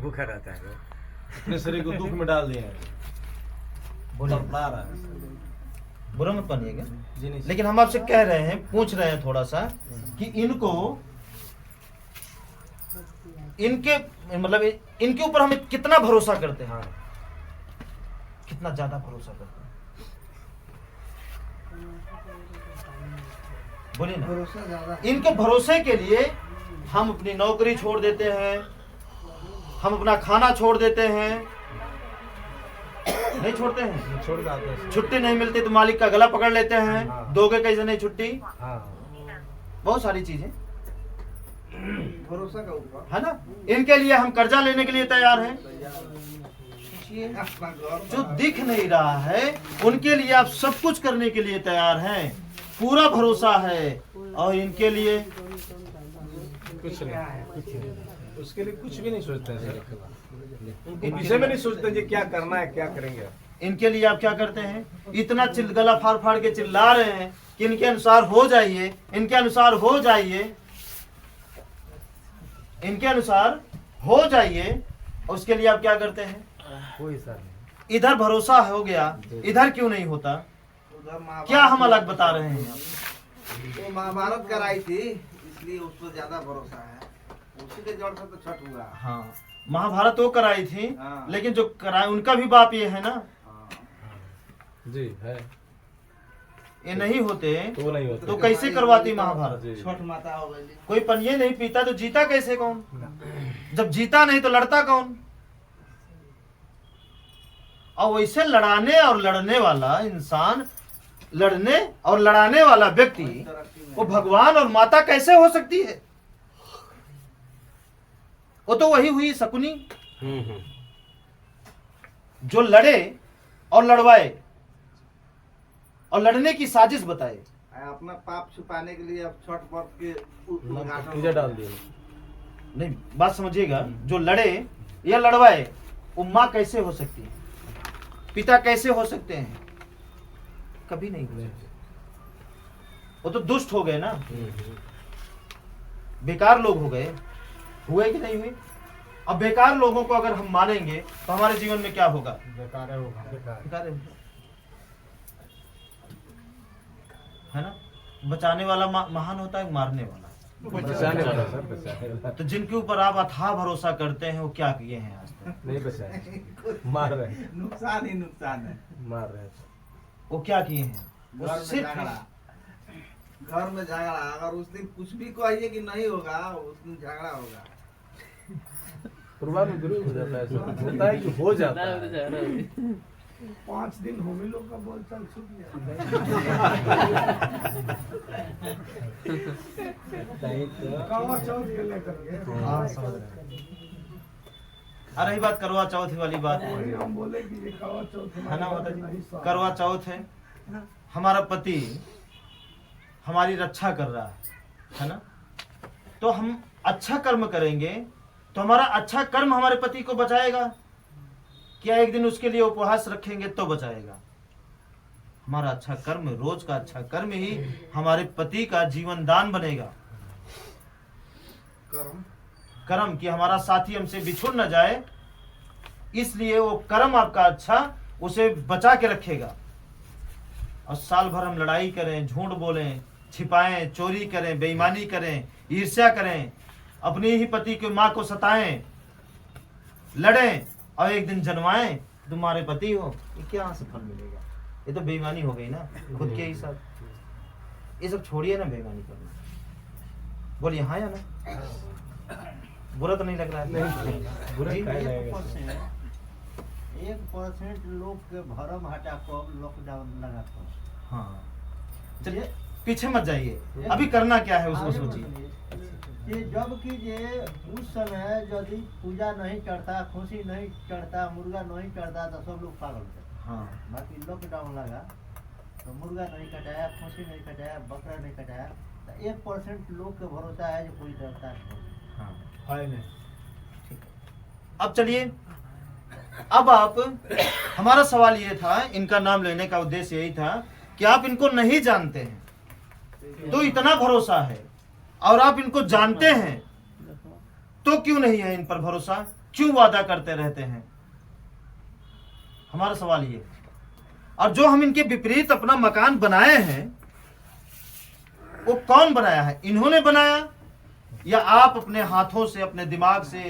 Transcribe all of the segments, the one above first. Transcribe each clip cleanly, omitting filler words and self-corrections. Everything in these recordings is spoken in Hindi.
भूखा रहता है, अपने शरीर को दुख में डाल दिया है। बोलिए, तड़पा रहा है। बुरा मत मानिएगा, जी नहीं। लेकिन हम आपसे कह रहे हैं, पूछ रहे हैं थोड़ा सा कि इनके मतलब इनके ऊपर हम कितना भरोसा करते हैं, कितना ज्यादा भरोसा करते हैं, बोलिए ना। भरोसा ज्यादा। इनके भरोसे के लिए हम अपनी नौकरी छोड़ देते हैं, हम अपना खाना छोड़ देते हैं, नहीं छोड़ते हैं, छोड़ के आते हैं। छुट्टी नहीं मिलती तो मालिक का गला पकड़ लेते हैं, दोगे कैसे नहीं छुट्टी, बहुत सारी चीजें भरोसा का ऊपर है ना। इनके लिए हम कर्जा लेने के लिए तैयार हैं, अपना घर जो दिख नहीं रहा है उनके लिए आप सब कुछ करने के लिए तैयार हैं, पूरा भरोसा है। और इनके लिए कुछ नहीं, उसके लिए कुछ भी नहीं सोचते हैं सर। उनको विषय में नहीं सोचते जी क्या करना है, क्या करेंगे। इनके लिए आप क्या करते हैं, इतना गला फाड़ फाड़ के चिल्ला रहे हैं कि इनके अनुसार हो जाइए, इनके अनुसार हो जाइए, इनके अनुसार हो जाइए। उसके लिए आप क्या करते हैं, कोई सर नहीं। इधर भरोसा हो गया, इधर क्यों नहीं होता, उधर महाभारत क्या हम अलग बता रहे हैं। वो महाभारत कराई थी, इसलिए उस पर ज्यादा भरोसा है। उसी के जड़ से तो छठ हुआ। हाँ, महाभारत वो कराई थी, हाँ। लेकिन जो कराए उनका भी बाप ये है ना, हाँ। जी है, ये नहीं होते तो वो नहीं होता। तो कैसे करवाती महाभारत। जी। छठ माता हो गई। कोई पनिये नहीं पीता तो जीता कैसे कौन, जब जीता नहीं तो लड़ता कौन। और वैसे लड़ाने और लड़ने वाला इंसान, लड़ने और लड़ाने वाला व्यक्ति, वो भगवान और माता कैसे हो सकती है। वो तो वही हुई शकुनी, जो लड़े और लड़वाए और लड़ने की साजिश बताए। अपना पाप छुपाने के लिए अब छठ व्रत के उद्घाटन कीजा डाल दिए। नहीं, बात समझिएगा, जो लड़े या लड़वाए वो माँ कैसे हो सकती है, पिता कैसे हो सकते हैं, कभी नहीं हुए। वो तो दुष्ट हो गए ना, बेकार लोग हो गए, हुए कि नहीं हुए। अब बेकार लोगों को अगर हम मानेंगे तो हमारे जीवन में क्या होगा, बेकार है वो, बेकार है ना। बचाने वाला महान होता है, मारने वाला। बचाने वाला सर, बचाने वाला तो जिनके ऊपर आप अथाह भरोसा करते हैं वो क्या किए हैं आज तक, नहीं बचाए, मार रहे हैं, नुकसान ही नुकसान है। मार रहे हैं। वो क्या किए हैं, वो घर में सिर्फ झगड़ा, घर में झगड़ा। अगर उस दिन कुछ भी कहिए कि नहीं होगा, उस दिन झगड़ा होगा। पूर्वानुमान जरूर हो जाता है, ऐसा होता है कि हो जाता है। 5 दिन होमी लोग का बोलचाल छूट गया। करवा चौथ के लेकर के हाँ, समझ रहे हैं। आ रही बात करवा चौथ वाली बात, हम बोले कि ये करवा चौथ है ना माता जी। करवा चौथ है, हमारा पति हमारी रक्षा कर रहा है ना, तो हम अच्छा कर्म करेंगे तो हमारा अच्छा कर्म हमारे पति को बचाएगा। क्या एक दिन उसके लिए उपवास रखेंगे तो बचाएगा। हमारा अच्छा कर्म, रोज का अच्छा कर्म ही हमारे पति का जीवन दान बनेगा। कर्म कि हमारा साथी हमसे बिछुड़ न जाए, इसलिए वो कर्म आपका अच्छा उसे बचा के रखेगा। और साल भर हम लड़ाई करें, झूठ बोलें, छिपाएं, चोरी करें, बेईमानी करें, ईर्ष्या करें, अपनी ही पति की माँ को सताएं, लड़ें और एक दिन जन्माएं तुम्हारे पति हो, ये क्या से फल मिलेगा। ये तो बेईमानी हो गई ना खुद के ही साथ। ये सब छोड़िए ना बेईमानी करना। बोलिए हाँ या ना, बुरा तो नहीं लग रहा है। बुरा जी? काय लगेगा। 1% लोग के भरम हटा कर लॉकडाउन लगा कर। हाँ, चलिए पीछे मत जाइए, अभी करना क्या है उसको सोचिए। ये जब कि जे उस समय यदि पूजा नहीं करता, खुशी नहीं करता, मुर्गा नहीं करता तो सब लोग पागल थे। हाँ, बाकी लॉकडाउन लगा तो मुर्गा नहीं कटाया, खुशी नहीं कटाया, बकरा नहीं कटाया, तो 1% लोग के भरोसा है जो कोई डरता नहीं। हाँ, है नहीं। अब चलिए, अब आप, हमारा सवाल ये था, इनका नाम लेने का उद्देश्य यही था कि आप इनको नहीं जानते हैं तो इतना भरोसा है, और आप इनको जानते हैं तो क्यों नहीं है इन पर भरोसा। क्यों वादा करते रहते हैं? हमारा सवाल ये। और जो हम इनके विपरीत अपना मकान बनाए हैं, वो कौन बनाया है? इन्होंने बनाया या आप अपने हाथों से, अपने दिमाग से,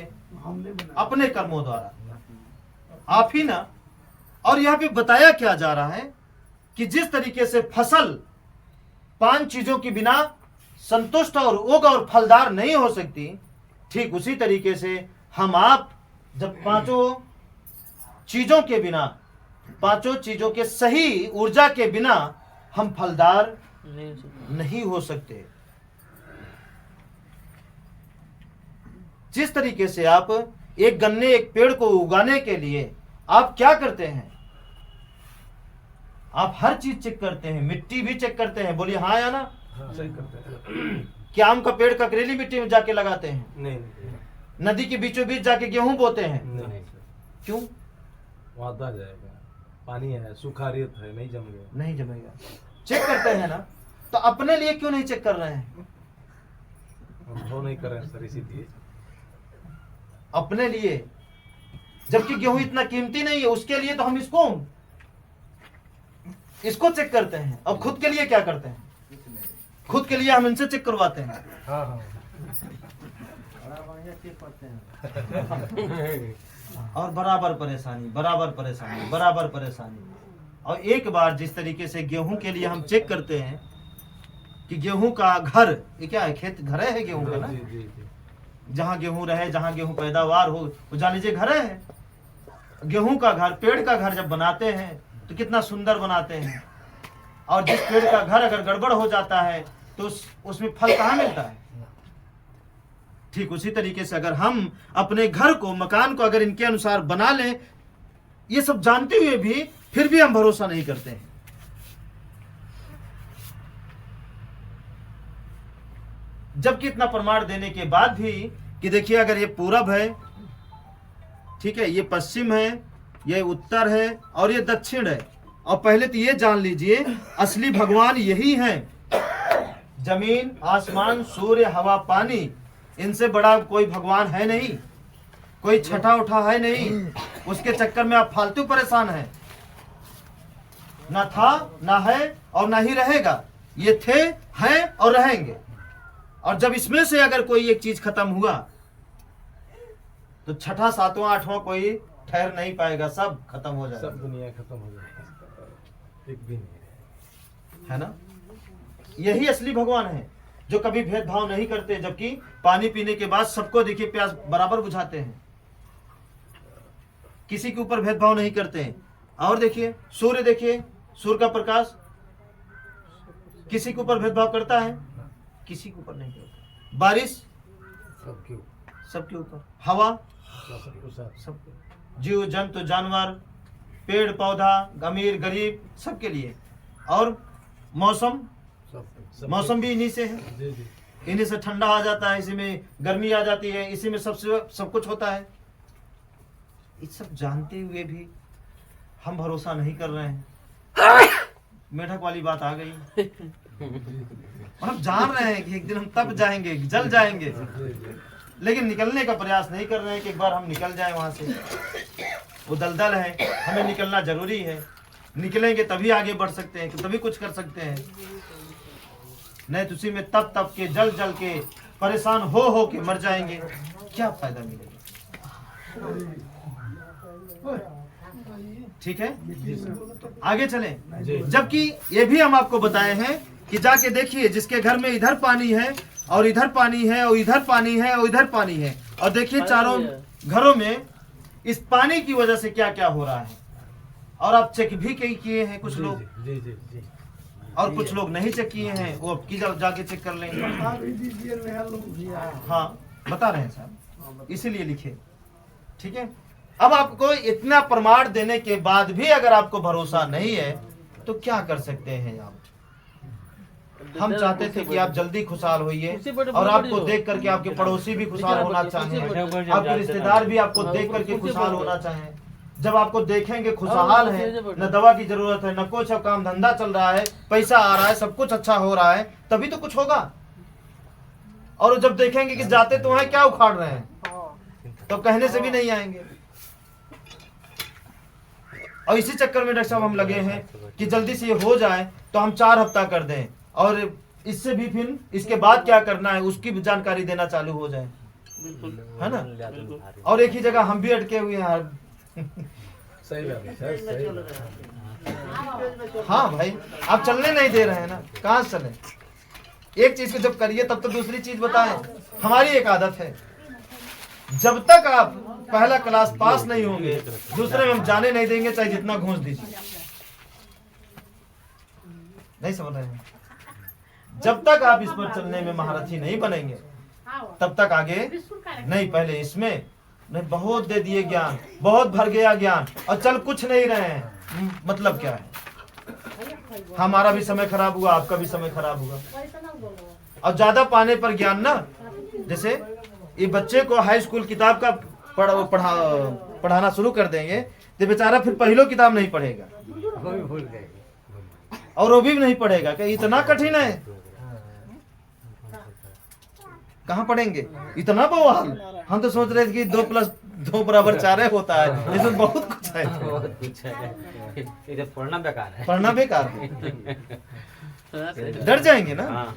अपने कर्मों द्वारा? आप ही ना। और यहां पे बताया क्या जा रहा है कि जिस तरीके से फसल 5 चीजों के बिना संतुष्ट और उग और फलदार नहीं हो सकती, ठीक उसी तरीके से हम आप जब 5 चीजों के बिना, 5 चीजों के सही ऊर्जा के बिना हम फलदार नहीं हो सकते। जिस तरीके से आप एक गन्ने, एक पेड़ को उगाने के लिए आप क्या करते हैं? आप हर चीज चेक करते हैं, मिट्टी भी चेक करते हैं। बोलिए हाँ या ना? हाँ, सही करते हैं। क्या आम का पेड़ ककरेली मिट्टी में जाके लगाते हैं? नहीं, नदी के बीचों बीच जाके गेहूं बोते हैं? नहीं, क्यों? वादा जाएगा, पानी है, सूखा रेत है, नहीं जमेगा। नहीं जमेगा। चेक करते हैं ना, तो अपने लिए क्यों नहीं चेक कर रहे हैं? हम वो नहीं कर रहे हैं सर, इसीलिए। अपने लिए, जबकि गेहूं इतना कीमती नहीं है, उसके लिए तो हम इसको चेक करते हैं। अब खुद के लिए क्या करते हैं? खुद के लिए हम इनसे चेक करवाते हैं। हाँ हाँ बड़ा बढ़िया चेक करते हैं। और बराबर परेशानी, बराबर परेशानी, बराबर परेशानी। और एक बार जिस तरीके से गेहूं के लिए हम चेक करते हैं कि गेहूं का घर, ये क्या है? खेत घर है गेहूं का ना? जी, जी, जी। जहां गेहूं रहे, जहां गेहूं पैदावार हो, वो जान लीजिए घर है। गेहूं का घर, पेड़ का घर जब बनाते हैं तो कितना सुंदर बनाते हैं। और जिस पेड़ का घर अगर गड़बड़ हो जाता है तो उसमें फल कहाँ मिलता है? ठीक उसी तरीके से अगर हम अपने घर को, मकान को अगर इनके अनुसार बना लें, ये सब जानते हुए भी फिर भी हम भरोसा नहीं करते हैं। जबकि इतना प्रमाण देने के बाद भी कि देखिए अगर ये पूरब है, ठीक है, ये पश्चिम है, ये उत्तर है और ये दक्षिण है। और पहले तो ये जान लीजिए असली भगवान यही हैं। जमीन, आसमान, सूर्य, हवा, पानी, इनसे बड़ा कोई भगवान है नहीं। कोई छठा उठा है नहीं। उसके चक्कर में आप फालतू परेशान हैं। ना था, ना है और ना ही रहेगा। ये थे, हैं और रहेंगे। और जब इसमें से अगर कोई एक चीज खत्म हुआ तो छठा, सातवां, आठवां कोई ठहर नहीं पाएगा, सब खत्म हो जाएगा। सब दुनिया खत्म हो जाएगी, एक भी नहीं है ना? यही असली भगवान है जो कभी भेदभाव नहीं करते, जबकि पानी पीने के बाद सबको देखिए प्यास बराबर बुझाते हैं, किसी के ऊपर भेदभाव नहीं करते हैं। और देखिए सूर्य, देखिए सूर्य का प्रकाश किसी के ऊपर भेदभाव करता है? किसी के ऊपर नहीं करता। बारिश सबके सबके ऊपर, हवा सबको साथ। सबके, जीव जंतु जानवर, पेड़ पौधा, अमीर गरीब, सबके लिए। और मौसम, मौसम भी इन्हीं से है। जी, जी। इन्हीं से ठंडा आ जाता है, इसी में गर्मी आ जाती है, इसी में सब कुछ होता है। ये सब जानते हुए भी हम भरोसा नहीं कर रहे हैं। मेढक वाली बात आ गई। हम जान रहे हैं कि एक दिन हम तप जाएंगे, जल जाएंगे, लेकिन निकलने का प्रयास नहीं कर रहे हैं कि एक बार हम निकल जाएं वहां से। वो दलदल है, हमें निकलना जरूरी है। निकलेंगे तभी आगे बढ़ सकते हैं, तभी कुछ कर सकते हैं। नहीं तो उसी में तप तप के, जल जल के, परेशान हो के मर जाएंगे, क्या फायदा मिलेगा? ठीक है, आगे चलें। जबकि ये भी हम आपको बताए हैं कि जाके देखिए जिसके घर में इधर पानी है और इधर पानी है और इधर पानी है और इधर पानी है, और देखिए चारों घरों में इस पानी की वजह से क्या क्या हो रहा है। और आप चेक भी किए हैं कुछ लोग, जी, जी, जी। और कुछ लोग नहीं चेक किए हैं, वो अब की जाके चेक कर लेंगे। हाँ बता रहे हैं साहब, इसीलिए लिखे। ठीक है, अब आपको इतना प्रमाण देने के बाद भी अगर आपको भरोसा नहीं है तो क्या कर सकते हैं आप? हम चाहते थे कि आप जल्दी खुशहाल होइए और आपको देख करके आपके पड़ोसी भी खुशहाल होना चाहें, आपके रिश्तेदार भी आपको देख करके खुशहाल होना चाहें। जब आपको देखेंगे खुशहाल है, न दवा की जरूरत है, न कुछ, काम धंधा चल रहा है, पैसा आ रहा है, सब कुछ अच्छा हो रहा है, तभी तो कुछ होगा। और जब देखेंगे कि जाते तो हैं क्या उखाड़ रहे हैं, तो कहने से भी नहीं आएंगे। और इसी चक्कर में डॉक्टर साहब हम लगे हैं कि जल्दी से ये हो जाए तो हम 4 हफ्ता कर दें, और इससे भी फिर इसके बाद क्या करना है उसकी भी जानकारी देना चालू हो जाए, है ना। और एक ही जगह हम भी अटके हुए हैं। सही बात है सर, सही बात है। हाँ भाई, आप चलने नहीं दे रहे हैं ना, कहाँ से चले। एक चीज को जब करिए तब तो दूसरी चीज बताएं। हमारी एक आदत है, जब तक आप पहला क्लास पास नहीं होंगे दूसरे में हम जाने नहीं देंगे, चाहे जितना घूस दीजिए। नहीं समझ रहे हैं। जब तक आप इस पर चलने में महारथी नहीं बनेंगे तब तक आगे नहीं। पहले इसमें नहीं, बहुत दे दिए ज्ञान, बहुत भर गया ज्ञान और चल कुछ नहीं रहे हैं, मतलब क्या है। हमारा भी समय खराब हुआ, आपका भी समय खराब हुआ। और ज्यादा पाने पर ज्ञान ना, जैसे ये बच्चे को हाई स्कूल किताब का पढ़ाना शुरू कर देंगे तो बेचारा फिर पहलो किताब नहीं पढ़ेगा, वो भी भूल गए। और वो भी नहीं पढ़ेगा कि इतना कठिन है, कहाँ पढ़ेंगे इतना बवाल। हम तो सोच रहे थे कि 2 + 2 = 4 होता है, इसमें बहुत कुछ है। बहुत कुछ है, ये पढ़ना बेकार है। पढ़ना बेकार है, डर जाएंगे ना।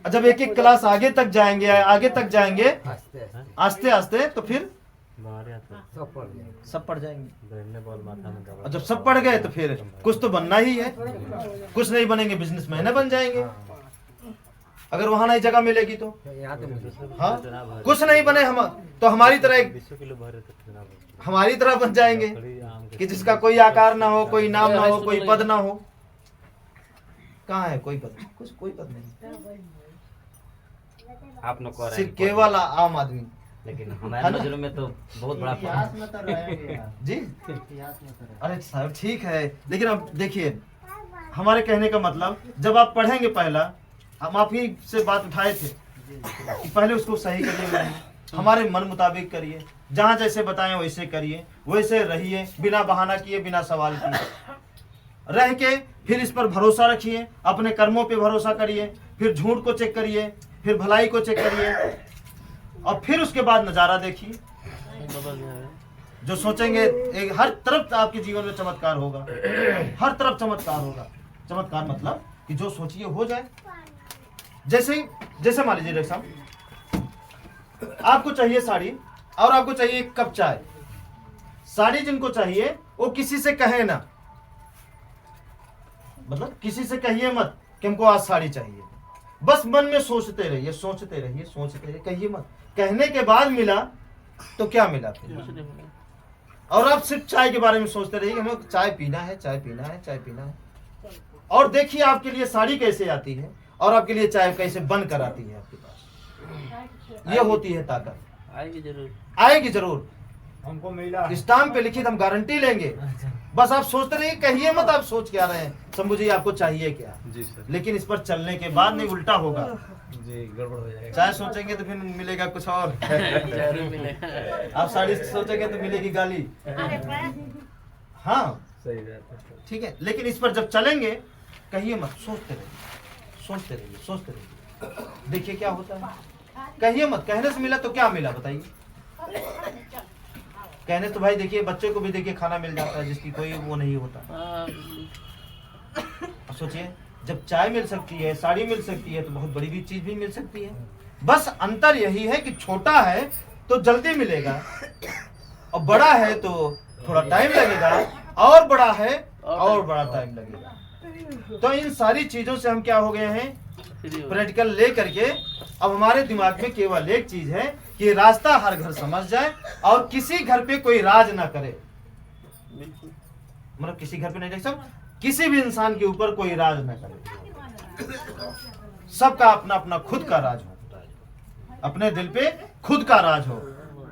जब एक एक क्लास आगे तक जाएंगे आस्ते आस्ते आस्ते तो फिर सब पढ़ गए। सब पढ़ जाएंगे। और जब सब पढ़ गए तो फिर कुछ तो बनना ही है, कुछ नहीं बनेंगे बिजनेसमैन बन जाएंगे। अगर वहां नहीं जगह मिलेगी तो यहाँ तो मुझे हाँ, कुछ नहीं बने हम तो हमारी तरह बन जाएंगे कि जिसका कोई आकार ना हो, कोई नाम ना हो, कोई पद ना हो। कहाँ है कोई पद? कुछ कोई पद नहीं, आप लोग को सिर्फ केवल आम आदमी। लेकिन हमारे नजरों में तो बहुत बड़ा इतिहास में तो रहेंगे यार, जी इतिहास में तो रहेंगे। अरे साहब ठीक है, लेकिन अब देखिए हमारे कहने का मतलब, जब आप पढ़ेंगे पहला, हम आप ही से बात उठाए थे कि पहले उसको सही करिए, हमारे मन मुताबिक करिए, जहाँ जैसे बताएं वैसे करिए, वैसे रहिए, बिना बहाना किए, बिना सवाल किए रह के फिर इस पर भरोसा रखिए, अपने कर्मों पे भरोसा करिए, फिर झूठ को चेक करिए, फिर भलाई को चेक करिए, और फिर उसके बाद नजारा देखिए। जो सोचेंगे हर तरफ आपके जीवन में चमत्कार होगा, हर तरफ चमत्कार होगा। चमत्कार मतलब कि जो सोचिए हो जाए। जैसे मान लीजिए डॉक्टर साहब, आपको चाहिए साड़ी और आपको चाहिए 1 कप चाय। साड़ी जिनको चाहिए वो किसी से कहे ना, मतलब किसी से कहिए मत कि हमको आज साड़ी चाहिए, बस मन में सोचते रहिए, कहिए मत। कहने के बाद मिला तो क्या मिला फिर? और आप सिर्फ चाय के बारे में सोचते रहिए, हमें चाय पीना है। और देखिए आपके लिए साड़ी कैसे आती है और आपके लिए चाय कैसे बन कर आती है आपके पास। ये होती है ताकत। आएगी जरूर। हमको मिला स्टाम्प पे लिखित हम गारंटी लेंगे। बस आप सोचते रहिए, कहिए मत आप सोच क्या रहे हैं, शंभू जी आपको चाहिए क्या। जी सर, लेकिन इस पर चलने के बाद नहीं, उल्टा होगा। जी गड़बड़ हो जाएगा। चाय सोचेंगे तो फिर मिलेगा कुछ और। आप साड़ी सोचेंगे तो मिलेगी गाली। हाँ सही बात है। ठीक है, लेकिन इस पर जब चलेंगे कहिए मत, सोचते रहिए। देखिए क्या होता है। कहिए मत, कहने से मिला तो क्या मिला बताइए। कहने तो भाई देखिए बच्चे को भी देखिए खाना मिल जाता है जिसकी कोई वो नहीं होता। सोचिए जब चाय मिल सकती है, साड़ी मिल सकती है, तो बहुत बड़ी भी चीज भी मिल सकती है। बस अंतर यही है कि छोटा है तो जल्दी मिलेगा और बड़ा है तो थोड़ा टाइम लगेगा, और बड़ा है और बड़ा टाइम लगेगा। तो इन सारी चीजों से हम क्या हो गए हैं, प्रैक्टिकल ले करके अब हमारे दिमाग में केवल एक चीज है कि रास्ता हर घर समझ जाए और किसी घर पे कोई राज ना करे। मतलब किसी घर पे नहीं देख सकते, किसी भी इंसान के ऊपर कोई राज ना करे। सबका अपना अपना खुद का राज हो, अपने दिल पे खुद का राज हो,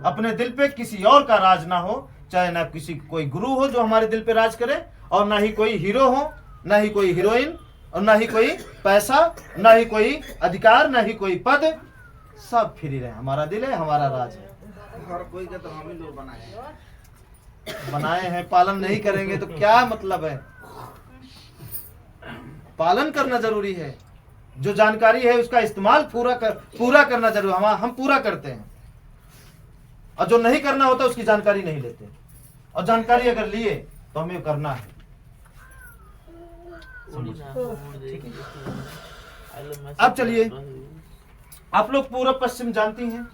अपने दिल पे किसी और का राज ना हो। चाहे ना किसी कोई गुरु हो जो हमारे दिल पे राज करे, और ना ही कोई हीरो हो, ना ही कोई हीरोइन, और ना ही कोई पैसा, ना ही कोई अधिकार, ना ही कोई पद। सब फ्री रहे, हमारा दिल है, हमारा राज है। हर कोई का तो हम ही लोग बनाए हैं, पालन नहीं करेंगे तो क्या मतलब है। पालन करना जरूरी है। जो जानकारी है उसका इस्तेमाल पूरा करना जरूरी। हम पूरा करते हैं। और जो नहीं करना होता उसकी जानकारी नहीं लेते, और जानकारी अगर लिए तो हमें करना है। अब चलिए, आप लोग पूर्व पश्चिम जानती हैं,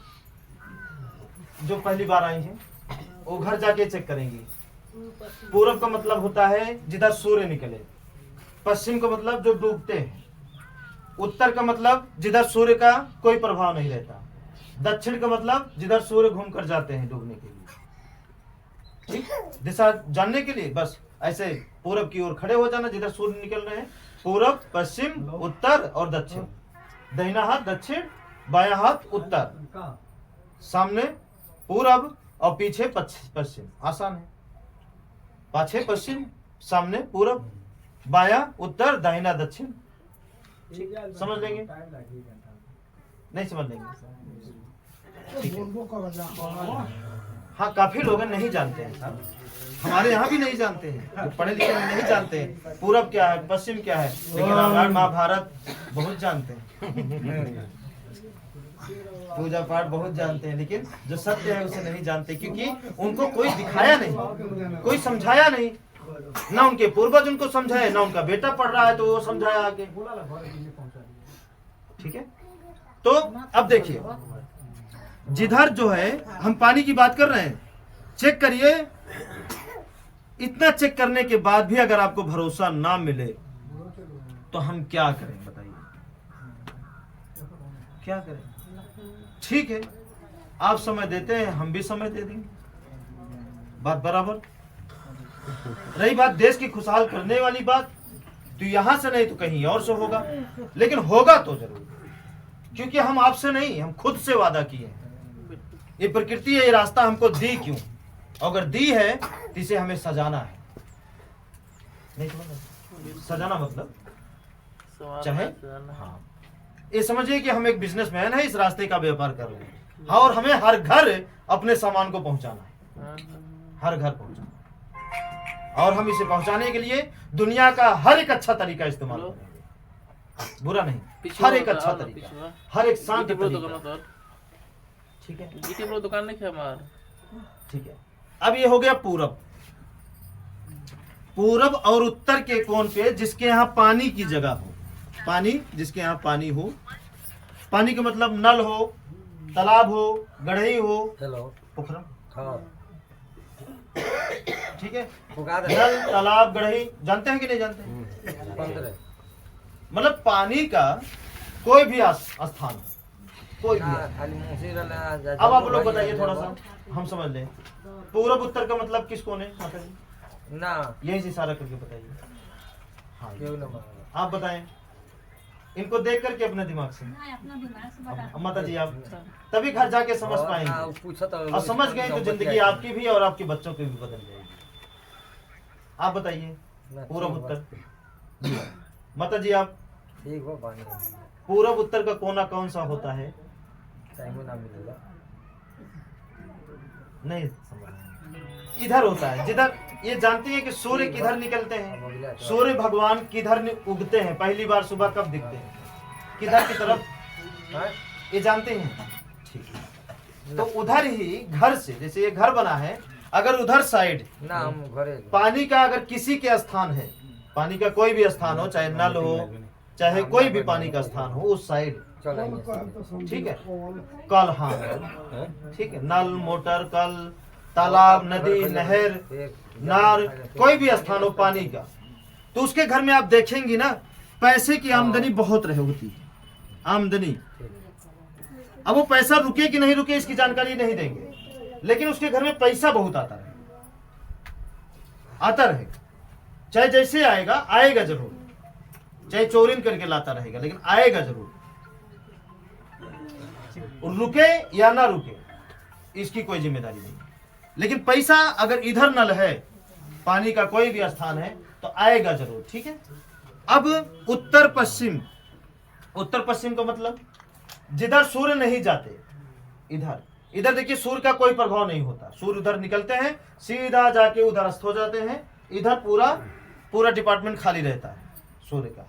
जो पहली बार आई हैं वो घर जाके चेक करेंगी। पूर्व का मतलब होता है जिधर सूर्य निकले, पश्चिम का मतलब जो डूबते हैं, उत्तर का मतलब जिधर सूर्य का कोई प्रभाव नहीं रहता, दक्षिण का मतलब जिधर सूर्य घूम कर जाते हैं डूबने के लिए। ठीक, दिशा जानने के लिए बस ऐसे पूरब की ओर खड़े हो जाना, जिधर सूर्य निकल रहे हैं, पूरब, पश्चिम, उत्तर और दक्षिण। दाहिना हाथ दक्षिण, बायां हाथ उत्तर, सामने पूरब और पीछे पश्चिम। आसान है, पाछे पश्चिम, सामने पूरब, बायां उत्तर, दाहिना दक्षिण। समझ लेंगे? नहीं समझ लेंगे? ठीक है। हाँ, काफी लोग नहीं जानते हैं साहब, हमारे यहाँ भी नहीं जानते हैं, जो पढ़े लिखे नहीं जानते हैं पूरब क्या है, पश्चिम क्या है, लेकिन रामायण महाभारत बहुत जानते हैं, पूजा पाठ बहुत जानते हैं, लेकिन जो सत्य है उसे नहीं जानते, क्योंकि उनको कोई दिखाया नहीं, कोई समझाया नहीं, ना उनके पूर्वज उनको समझाए, ना उनका बेटा पढ़ रहा है तो वो समझाया आगे। ठीक है, तो अब देखिए, जिधर जो है हम पानी की बात कर रहे हैं, चेक करिए, इतना चेक करने के बाद भी अगर आपको भरोसा ना मिले तो हम क्या करें बताइए, क्या करें? ठीक है, आप समय देते हैं, हम भी समय दे देंगे, बात बराबर। रही बात देश की खुशहाल करने वाली बात, तो यहां से नहीं तो कहीं और से होगा, लेकिन होगा तो जरूर, क्योंकि हम आपसे नहीं, हम खुद से वादा किए हैं। ये प्रकृति है, ये रास्ता हमको दी क्यों? अगर दी है तो इसे हमें सजाना है। नहीं समझ? सजाना मतलब चाहे, हाँ, ये समझिए कि हम एक बिजनेसमैन है, इस रास्ते का व्यापार कर रहे हैं, हाँ, और हमें हर घर अपने सामान को पहुंचाना है, हर घर पहुंचाना है, और हम इसे पहुंचाने के लिए दुनिया का हर एक अच्छा तरीका इस्तेमाल करेंगे, बुरा नहीं, हर एक अच्छा तरीका, हर एक शांत तरीका। ठीक है, दुकान नहीं हमार। ठीक है, अब ये हो गया पूरब। पूरब और उत्तर के कोण पे जिसके यहाँ पानी की जगह हो, पानी जिसके यहाँ पानी हो, पानी का मतलब नल हो, तालाब हो, गढ़ई हो, पोखरा, ठीक है, नल, तालाब, गढ़ई, जानते हैं कि नहीं जानते हैं? मतलब पानी का कोई भी स्थान, कोई भी। अब आप लोग बताइए, थोड़ा सा हम समझ लें, पूरब उत्तर का मतलब किस कोने माता जी? ना यही से इशारा करके बताइए। हाँ, आप बताएं, इनको देख करके अपने दिमाग से। माता जी आप तभी घर जाके समझ पाएंगे, और समझ गए तो जिंदगी आपकी भी और आपके बच्चों की भी बदल जाएगी। आप बताइए पूरब उत्तर। माता जी आप, पूरब उत्तर का कोना कौन सा होता है? नहीं समझ, इधर होता है जिधर, ये जानती है कि सूर्य किधर निकलते हैं, सूर्य भगवान किधर उगते हैं, पहली बार सुबह कब दिखते हैं, किधर की तरफ, ये जानते हैं? ठीक है, तो उधर ही घर से, जैसे ये घर बना है, अगर उधर साइड पानी का अगर किसी के स्थान है, पानी का कोई भी स्थान हो, चाहे नल हो, चाहे कोई भी पानी का स्थान हो, उस साइड, ठीक है, कल, हाँ ठीक है, नल, मोटर, कल, तालाब, नदी, नहर, नार, कोई भी स्थान हो पानी का, तो उसके घर में आप देखेंगी ना, पैसे की आमदनी बहुत रहे होती है, आमदनी। अब वो पैसा रुके कि नहीं रुके इसकी जानकारी नहीं देंगे, लेकिन उसके घर में पैसा बहुत आता है, आता रहे, चाहे जैसे आएगा, आएगा जरूर, चाहे चोरी करके लाता रहेगा, लेकिन आएगा जरूर, रुके या ना रुके इसकी कोई जिम्मेदारी नहीं। लेकिन पैसा अगर इधर नल है, पानी का कोई भी स्थान है, तो आएगा जरूर। ठीक है, अब उत्तर पश्चिम, उत्तर पश्चिम का मतलब जिधर सूर्य नहीं जाते, इधर, इधर देखिए सूर्य का कोई प्रभाव नहीं होता, सूर्य उधर निकलते हैं, सीधा जाके उधर अस्त हो जाते हैं, इधर पूरा डिपार्टमेंट खाली रहता है सूर्य का।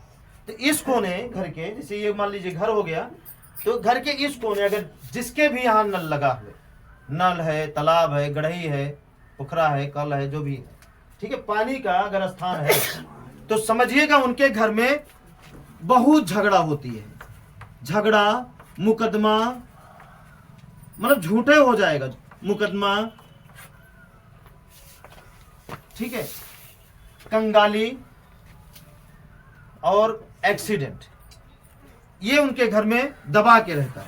तो इस कोने घर के, जैसे ये मान लीजिए घर हो गया, तो घर के इस कोने अगर जिसके भी यहाँ नल लगा हुए, नल है, तालाब है, गढ़ई है, पोखरा है, कल है, जो भी है, ठीक है, पानी का अगर स्थान है तो समझिएगा उनके घर में बहुत झगड़ा होती है। झगड़ा, मुकदमा, मतलब झूठे हो जाएगा मुकदमा, ठीक है, कंगाली और एक्सीडेंट, ये उनके घर में दबा के रहता है।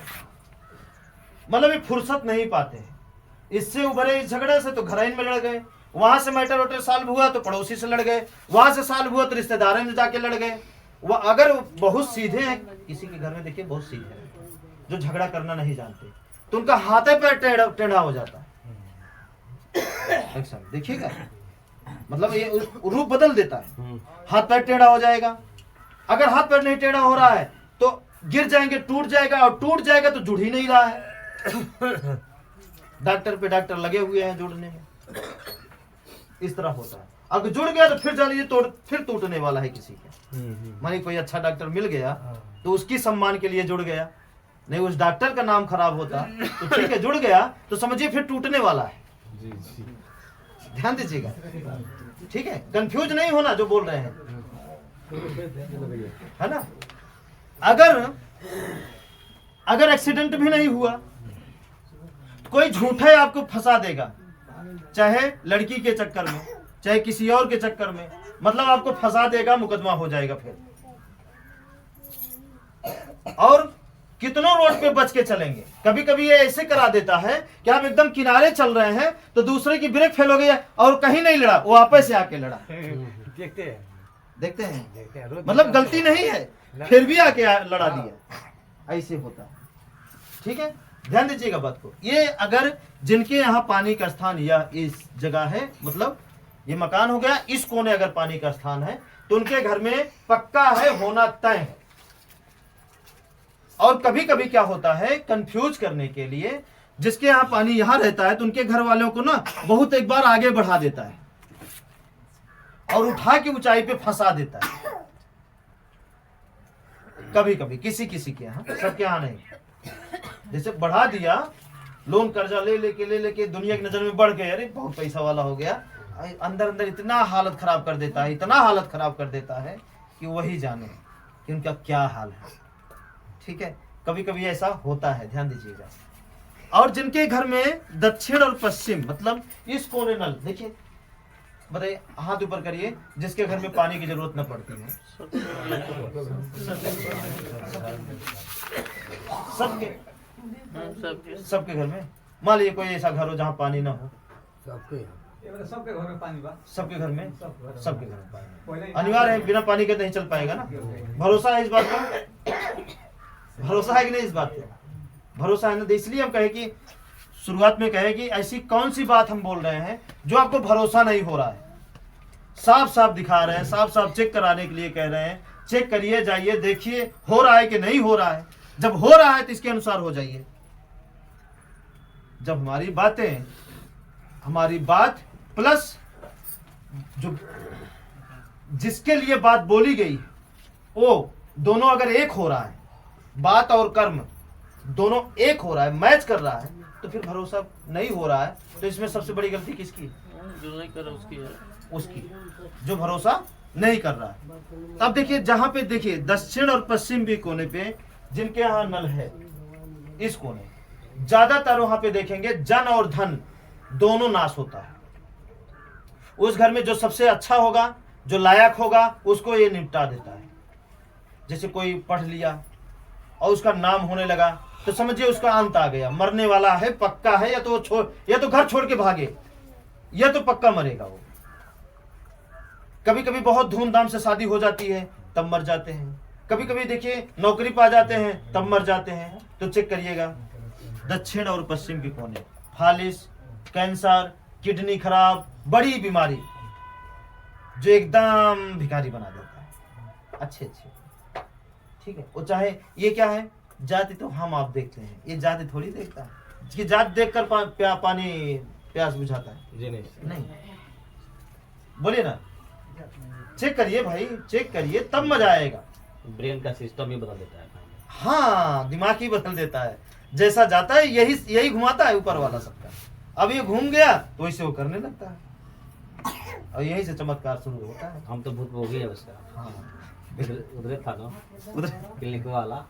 मतलब ये फुर्सत नहीं पाते हैं। इससे उभरे इस झगड़े से तो घराइन में लड़ गए, वहां से मैटर वोटर सॉल्व हुआ तो पड़ोसी से लड़ गए, वहां से सॉल्व हुआ तो रिश्तेदारों में जाके लड़ गए। वह अगर बहुत सीधे हैं, किसी के घर में देखिए बहुत सीधे हैं जो झगड़ा करना नहीं जानते, तो उनका हाथे पैर टेढ़ा हो जाता है। देखिएगा, मतलब ये रूप बदल देता है, हाथ पैर टेढ़ा हो जाएगा। अगर हाथ पैर नहीं टेढ़ा हो रहा है तो गिर जाएंगे, टूट जाएगा, और टूट जाएगा तो जुड़ ही नहीं रहा है। डॉक्टर पे डॉक्टर लगे हुए हैं जुड़ने में, इस तरह होता है। अगर जुड़ गया तो फिर जानिए फिर टूटने वाला है किसी का। मानिए कोई अच्छा डॉक्टर मिल गया तो उसकी सम्मान के लिए जुड़ गया, नहीं उस डॉक्टर का नाम खराब होता तो ठीक है, जुड़ गया तो समझिए फिर टूटने वाला है। ध्यान दीजिएगा, ठीक है, कंफ्यूज नहीं होना जो बोल रहे हैं, है ना। अगर एक्सीडेंट भी नहीं हुआ, कोई झूठे आपको फंसा देगा, चाहे लड़की के चक्कर में, चाहे किसी और के चक्कर में, मतलब आपको फंसा देगा, मुकदमा हो जाएगा फिर। और कितनों रोड पे बच के चलेंगे। कभी कभी ये ऐसे करा देता है कि आप एकदम किनारे चल रहे हैं तो दूसरे की ब्रेक फेल हो गई और कहीं नहीं लड़ा, वो आपस से आके लड़ा। देखते हैं मतलब गलती नहीं है, फिर भी आके लड़ा दिया, ऐसे होता है। ठीक है, ध्यान दीजिएगा बात को। ये अगर जिनके यहाँ पानी का स्थान या इस जगह है, मतलब ये मकान हो गया, इस कोने अगर पानी का स्थान है तो उनके घर में पक्का है, होना तय है। और कभी कभी क्या होता है, कंफ्यूज करने के लिए, जिसके यहाँ पानी यहाँ रहता है तो उनके घर वालों को ना बहुत एक बार आगे बढ़ा देता है और उठा के ऊंचाई पे फंसा देता है। कभी कभी किसी किसी के यहाँ, सबके यहाँ नहीं। जैसे बढ़ा दिया, लोन कर्जा ले लेके दुनिया की नजर में बढ़ गए, अरे बहुत पैसा वाला हो गया, अंदर अंदर इतना हालत खराब कर देता है, इतना हालत खराब कर देता है कि वही जाने कि उनका क्या हाल है। ठीक है, कभी कभी ऐसा होता है, ध्यान दीजिएगा। और जिनके घर में दक्षिण और पश्चिम, मतलब इस कोने नल, देखिए बताइए, हाथ ऊपर करिए, जिसके घर में पानी की जरूरत न पड़ती है। सबके घर में। मान लीजिए कोई ऐसा घर हो जहाँ पानी ना हो, सबके घर में पानी बा, सबके घर में पानी अनिवार्य है, बिना पानी के नहीं चल पाएगा ना। भरोसा है इस बात का, भरोसा है कि नहीं इस बात पे? भरोसा है ना। इसलिए हम कहे कि शुरुआत में कहे कि ऐसी कौन सी बात हम बोल रहे हैं जो आपको भरोसा नहीं हो रहा है, साफ साफ दिखा रहे हैं, साफ साफ चेक कराने के लिए कह रहे हैं। चेक करिए, जाइए, देखिए हो रहा है कि नहीं हो रहा है। जब हो रहा है तो इसके अनुसार हो जाइए। जब हमारी बात प्लस जो जिसके लिए बात बोली गई वो दोनों अगर एक हो रहा है, बात और कर्म दोनों एक हो रहा है, मैच कर रहा है, तो फिर भरोसा नहीं हो रहा है। तो इसमें सबसे बड़ी गलती किसकी है? जो नहीं कर रहा उसकी है, उसकी, जो भरोसा नहीं कर रहा है। अब देखिए, जहां पे देखिए दक्षिण और पश्चिम भी कोने पे जिनके यहाँ नल है, इस कोने ज्यादातर वहां पे देखेंगे जन और धन दोनों नाश होता है। उस घर में जो सबसे अच्छा होगा, जो लायक होगा, उसको ये निपटा देता है। जैसे कोई पढ़ लिया और उसका नाम होने लगा तो समझिए उसका अंत आ गया, मरने वाला है, पक्का है, या तो घर छोड़ के भागे, या तो पक्का मरेगा वो। कभी कभी बहुत धूमधाम से शादी हो जाती है तब मर जाते हैं, कभी कभी देखिए नौकरी पा जाते हैं तब मर जाते हैं। तो चेक करिएगा, दक्षिण और पश्चिम के कोने फालिस, कैंसर, किडनी खराब, बड़ी बीमारी जो एकदम भिखारी बना देता है। अच्छे ठीक है, वो चाहे ये क्या है, जाति तो हम आप देखते हैं, ये जाति थोड़ी देखता है कि जात देखकर पानी प्यास बुझाता है जी नहीं। बोलिए ना, चेक करिए भाई, चेक करिए, तब मजा आएगा। ब्रेन का सिस्टम ही बदल देता है। हाँ, दिमाग ही बदल देता है। जैसा जाता है यही घुमाता है ऊपर वाला सबका। अब ये घूम गया तो वैसे वो करने लगता है और यही से चमत्कार शुरू होता है। हम तो भूत भोगी है उसका। हाँ उधर था ना उधर, क्लिनिक वाला।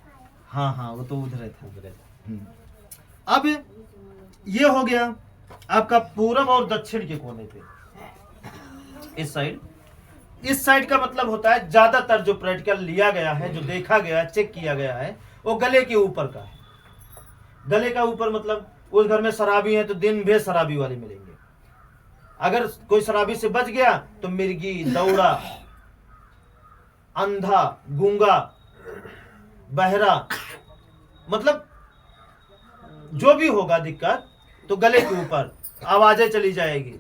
हाँ वो तो उधर था। उधर था। अब ये हो गया आपका पूरब और दक्षिण के कोने पे, इस साइड। इस साइड का मतलब होता है ज्यादातर जो प्रैक्टिकल लिया गया है, जो देखा गया है, चेक किया गया है, वो गले के ऊपर का है। गले का ऊपर मतलब उस घर में शराबी है तो दिन भर शराबी वाले मिलेंगे। अगर कोई शराबी से बच गया तो मिर्गी, दौड़ा, अंधा, गूंगा, बहरा, मतलब जो भी होगा दिक्कत तो गले के ऊपर आवाजें चली जाएगी।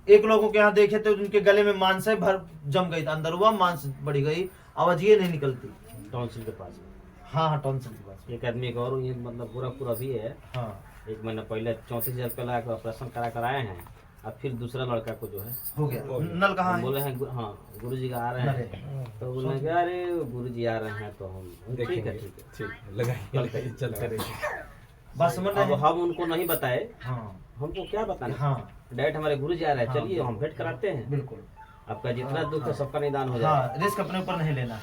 एक लोगों के यहाँ देखे तो उनके गले में मांसें भर जम गई, अंदर हुआ मांस बढ़ी गई, आवाज ये नहीं निकलती। टॉन्सिल के पास। हाँ टॉन्सिल के पास। एक आदमी का और ये मतलब पूरा भी है। हाँ 1 महीना पहले 34,000 रुपया लगा के ऑपरेशन करा आए हैं। अब फिर दूसरा लड़का को जो है हो गया। नल कहाँ है? बोले हैं हाँ गुरुजी का आ रहे हैं। तो बोले कि अरे गुरुजी आ रहे हैं तो हम ठीक है लगाइए चलते रहिए। बात समझ रहे अब हैं? हम उनको नहीं बताए, हाँ हमको क्या बताना। हाँ डायरेक्ट हमारे गुरुजी आ रहे हैं, हाँ, चलिए हम भेंट कराते हैं। बिल्कुल। आपका जितना दुख है सबका निदान हो जाएगा। हाँ रिस्क अपने ऊपर नहीं लेना है।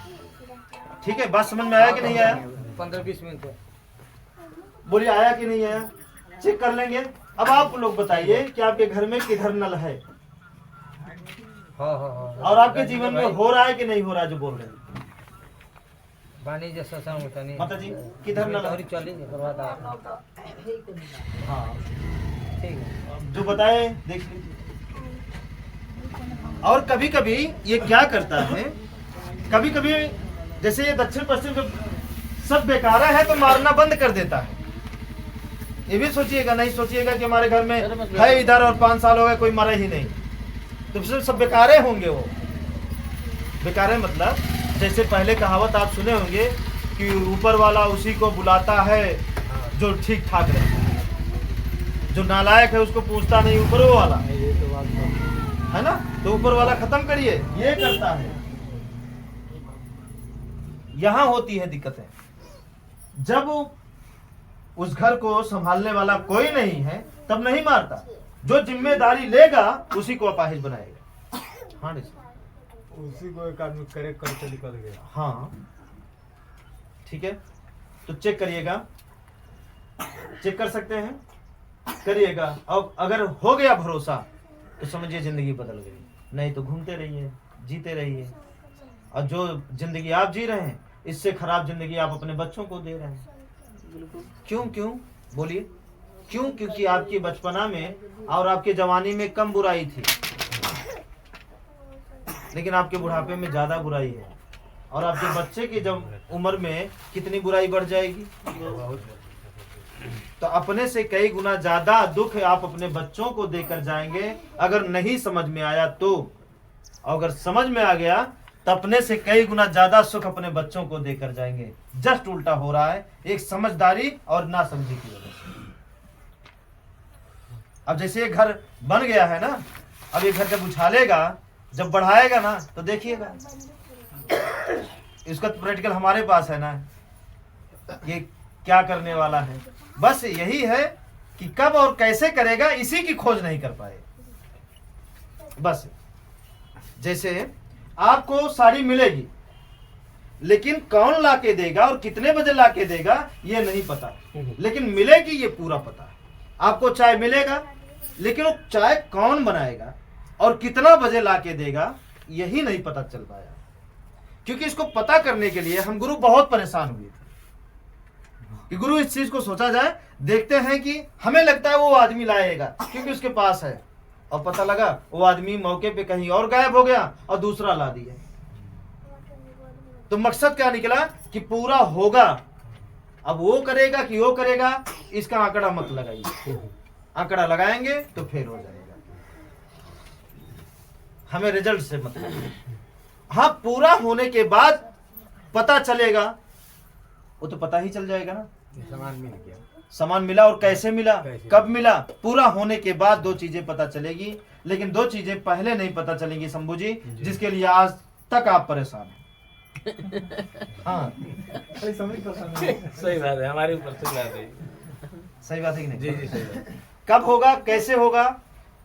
ठीक है, बात समझ में आया कि नहीं आया? 15-20 मिनट। बोलिए आया कि नहीं आया? चेक कर लेंगे। अब आप लोग बताइए कि आपके घर में किधर नल है हाँ और आपके जीवन में हो रहा है कि नहीं हो रहा है जो बोल रहे हैं? पानी जैसा सा होता नहीं। माता जी किधर नल है? चली बर्बाद। हाँ ठीक है। जो बताए देख लीजिए। और कभी कभी ये क्या करता है, कभी कभी जैसे ये दक्षिण पश्चिम में सब बेकारा है तो मारना बंद कर देता है। ये भी सोचिएगा, नहीं सोचिएगा कि हमारे घर में है इधर और 5 साल हो गए कोई मरा ही नहीं, तो फिर सब बेकारे होंगे। वो बेकारे मतलब जैसे पहले कहावत आप सुने होंगे कि ऊपर वाला उसी को बुलाता है जो ठीक ठाक रहता है, जो नालायक है उसको पूछता नहीं ऊपर वाला है ना। तो ऊपर वाला खत्म करिए, ये करता है। यहां होती है दिक्कतें जब उस घर को संभालने वाला कोई नहीं है, तब नहीं मारता। जो जिम्मेदारी लेगा उसी को अपाहिज बनाएगा। हाँ उसी को एक आदमी करेक्ट करके निकल गया। हाँ ठीक है, तो चेक करिएगा, चेक कर सकते हैं, करिएगा। अब अगर हो गया भरोसा तो समझिए जिंदगी बदल गई, नहीं तो घूमते रहिए, जीते रहिए। और जो जिंदगी आप जी रहे हैं इससे खराब जिंदगी आप अपने बच्चों को दे रहे हैं। क्यों बोलिए क्यों? क्योंकि आपकी बचपना में और आपके जवानी में कम बुराई थी, लेकिन आपके बुढ़ापे में ज्यादा बुराई है। और आपके बच्चे की जब उम्र में कितनी बुराई बढ़ जाएगी, तो अपने से कई गुना ज्यादा दुख आप अपने बच्चों को देकर जाएंगे। अगर नहीं समझ में आया तो, अगर समझ में आ गया तो अपने से कई गुना ज्यादा सुख अपने बच्चों को देकर जाएंगे। जस्ट उल्टा हो रहा है, एक समझदारी और नासमझी की वजह से। अब जैसे ये घर बन गया है ना, अब ये घर जब उछालेगा, जब बढ़ाएगा ना, तो देखिएगा इसका तो प्रैक्टिकल हमारे पास है ना, ये क्या करने वाला है। बस यही है कि कब और कैसे करेगा, इसी की खोज नहीं कर पाए। बस जैसे आपको साड़ी मिलेगी, लेकिन कौन लाके देगा और कितने बजे लाके देगा ये नहीं पता, लेकिन मिलेगी ये पूरा पता है। आपको चाय मिलेगा, लेकिन वो चाय कौन बनाएगा और कितना बजे लाके देगा यही नहीं पता चल पाया। क्योंकि इसको पता करने के लिए हम गुरु बहुत परेशान हुए थे कि गुरु इस चीज को सोचा जाए। देखते हैं कि हमें लगता है वो आदमी लाएगा क्योंकि उसके पास है, और पता लगा वो आदमी मौके पे कहीं और गायब हो गया और दूसरा ला दिया। तो मकसद क्या निकला कि पूरा होगा। अब वो करेगा कि वो करेगा, इसका आंकड़ा मत लगाइए। आंकड़ा लगाएंगे तो फिर हो जाएगा, हमें रिजल्ट से मतलब। हाँ, पूरा होने के बाद पता चलेगा, वो तो पता ही चल जाएगा ना। सामान मिल गया, सामान मिला और कैसे मिला, कब मिला। पूरा होने के बाद 2 चीजें पता चलेगी, लेकिन 2 चीजें पहले नहीं पता चलेंगी शंभू जी, जिसके लिए आज तक आप परेशान हैं। हाँ सही बात है, हमारे ऊपर से बात है। सही बात है कि नहीं? जी जी सही बात है। कब होगा कैसे होगा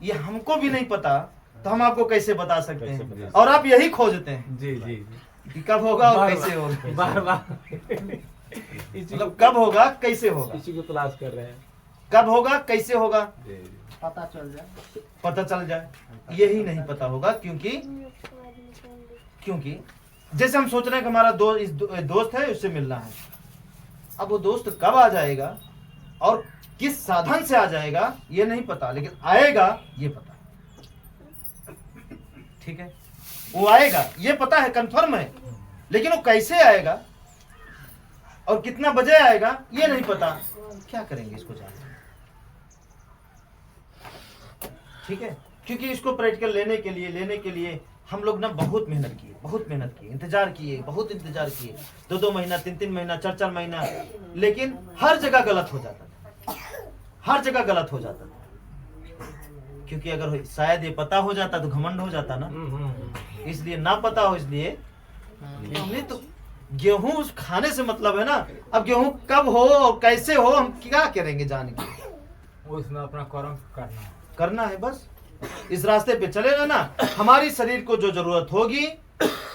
ये हमको भी नहीं पता, तो हम आपको कैसे बता सकते कैसे हैं? बता और आप यही खोजते हैं जी जी कि कब होगा और बार- कैसे होगा। बार बार इसी मतलब कब होगा कैसे होगा, इसी को तलाश कर रहे हैं। कब होगा कैसे होगा जी जी पता चल जाए। पता चल जाए, यही नहीं पता होगा। क्योंकि जैसे हम सोच रहे हैं कि हमारा दोस्त है, उससे मिलना है। अब वो दोस्त कब आ जाएगा और किस साधन से आ जाएगा ये नहीं पता, लेकिन आएगा ये पता है। ठीक है, वो आएगा ये पता है, कंफर्म है, लेकिन वो कैसे आएगा और कितना बजे आएगा ये नहीं पता। क्या करेंगे इसको जान? ठीक है, क्योंकि इसको प्रैक्टिकल लेने के लिए हम लोग ना बहुत मेहनत किए, इंतजार किए, बहुत इंतजार किए, 2 महीना, 3 महीना, 4 महीना, लेकिन हर जगह गलत हो जाता था, हर जगह गलत हो जाता था। क्योंकि अगर शायद ये पता हो जाता तो घमंड हो जाता ना, इसलिए ना पता हो, इसलिए हमने तो गेहूं उस खाने से मतलब है ना। अब गेहूं कब हो और कैसे हो हम क्या करेंगे जान के? उसमें अपना कर्म करना है बस, इस रास्ते पे चले रहना। हमारी शरीर को जो जरूरत होगी,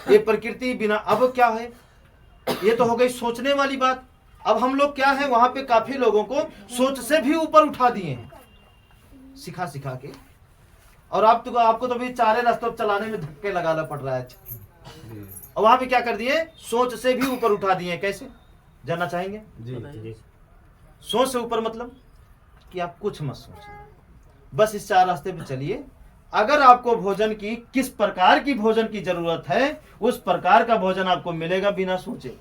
ये प्रकृति बिना, अब क्या है, ये तो हो गई सोचने वाली बात। अब हम लोग क्या है, वहां पे काफी लोगों को सोच से भी ऊपर उठा दिए हैं, सिखा के। और आपको तो भी 4 रास्तों चलाने में धक्के लगाना पड़ रहा है। और वहां पे क्या कर दिए, सोच से भी ऊपर उठा दिए। कैसे जानना चाहेंगे? जी जी सोच से ऊपर मतलब कि आप कुछ मत सोचिए, बस इस 4 रास्ते पे चलिए। अगर आपको भोजन की किस प्रकार की भोजन की जरूरत है, उस प्रकार का भोजन आपको मिलेगा बिना सोचे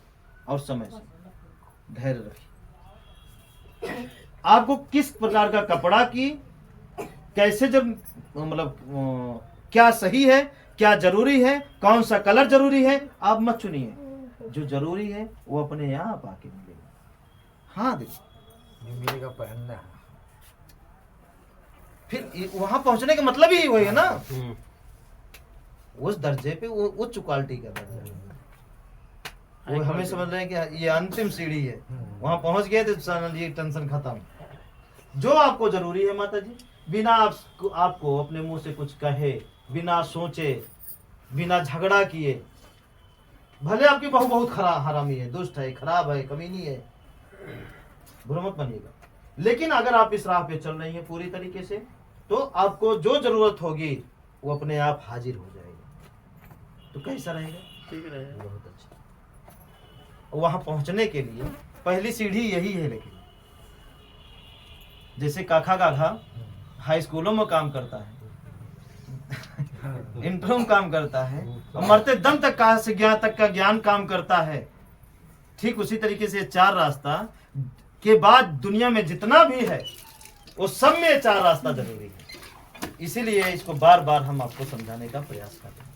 और समय से। धैर्य रखिए। आपको किस प्रकार का कपड़ा की कैसे, जब मतलब क्या सही है, क्या जरूरी है, कौन सा कलर जरूरी है, आप मत चुनिए। जो जरूरी है वो अपने आप आके मिलेगा। हाँ देखो, मिलेगा पहनना। फिर वहां पहुंचने का मतलब ही वही है ना, उस दर्जे पे, वो उच्च क्वालिटी का दर्जा है। वो हमें समझ रहे हैं कि ये अंतिम सीढ़ी है, वहां पहुंच गए तो ये टेंशन खत्म। जो आपको जरूरी है माता जी, बिना आपको अपने मुंह से कुछ कहे, बिना सोचे, बिना झगड़ा किए, भले आपकी बहू बहुत हरामी है, दुष्ट है, खराब है, कमीनी है, बुरा मत बनिएगा, लेकिन अगर आप इस राह पे चल रही हैं पूरी तरीके से, तो आपको जो जरूरत होगी वो अपने आप हाजिर हो जाएगा। तो कैसा रहेगा? ठीक रहेगा, बहुत अच्छा। वहां पहुंचने के लिए पहली सीढ़ी यही है। लेकिन जैसे काखा गाघा हाई स्कूलों में काम करता है, इंटरों में काम करता है, और मरते दम तक कहा से ज्ञान तक का ज्ञान काम करता है, ठीक उसी तरीके से 4 रास्ता के बाद दुनिया में जितना भी है वो सब में 4 रास्ता जरूरी है। इसीलिए इसको बार बार हम आपको समझाने का प्रयास कर रहे हैं।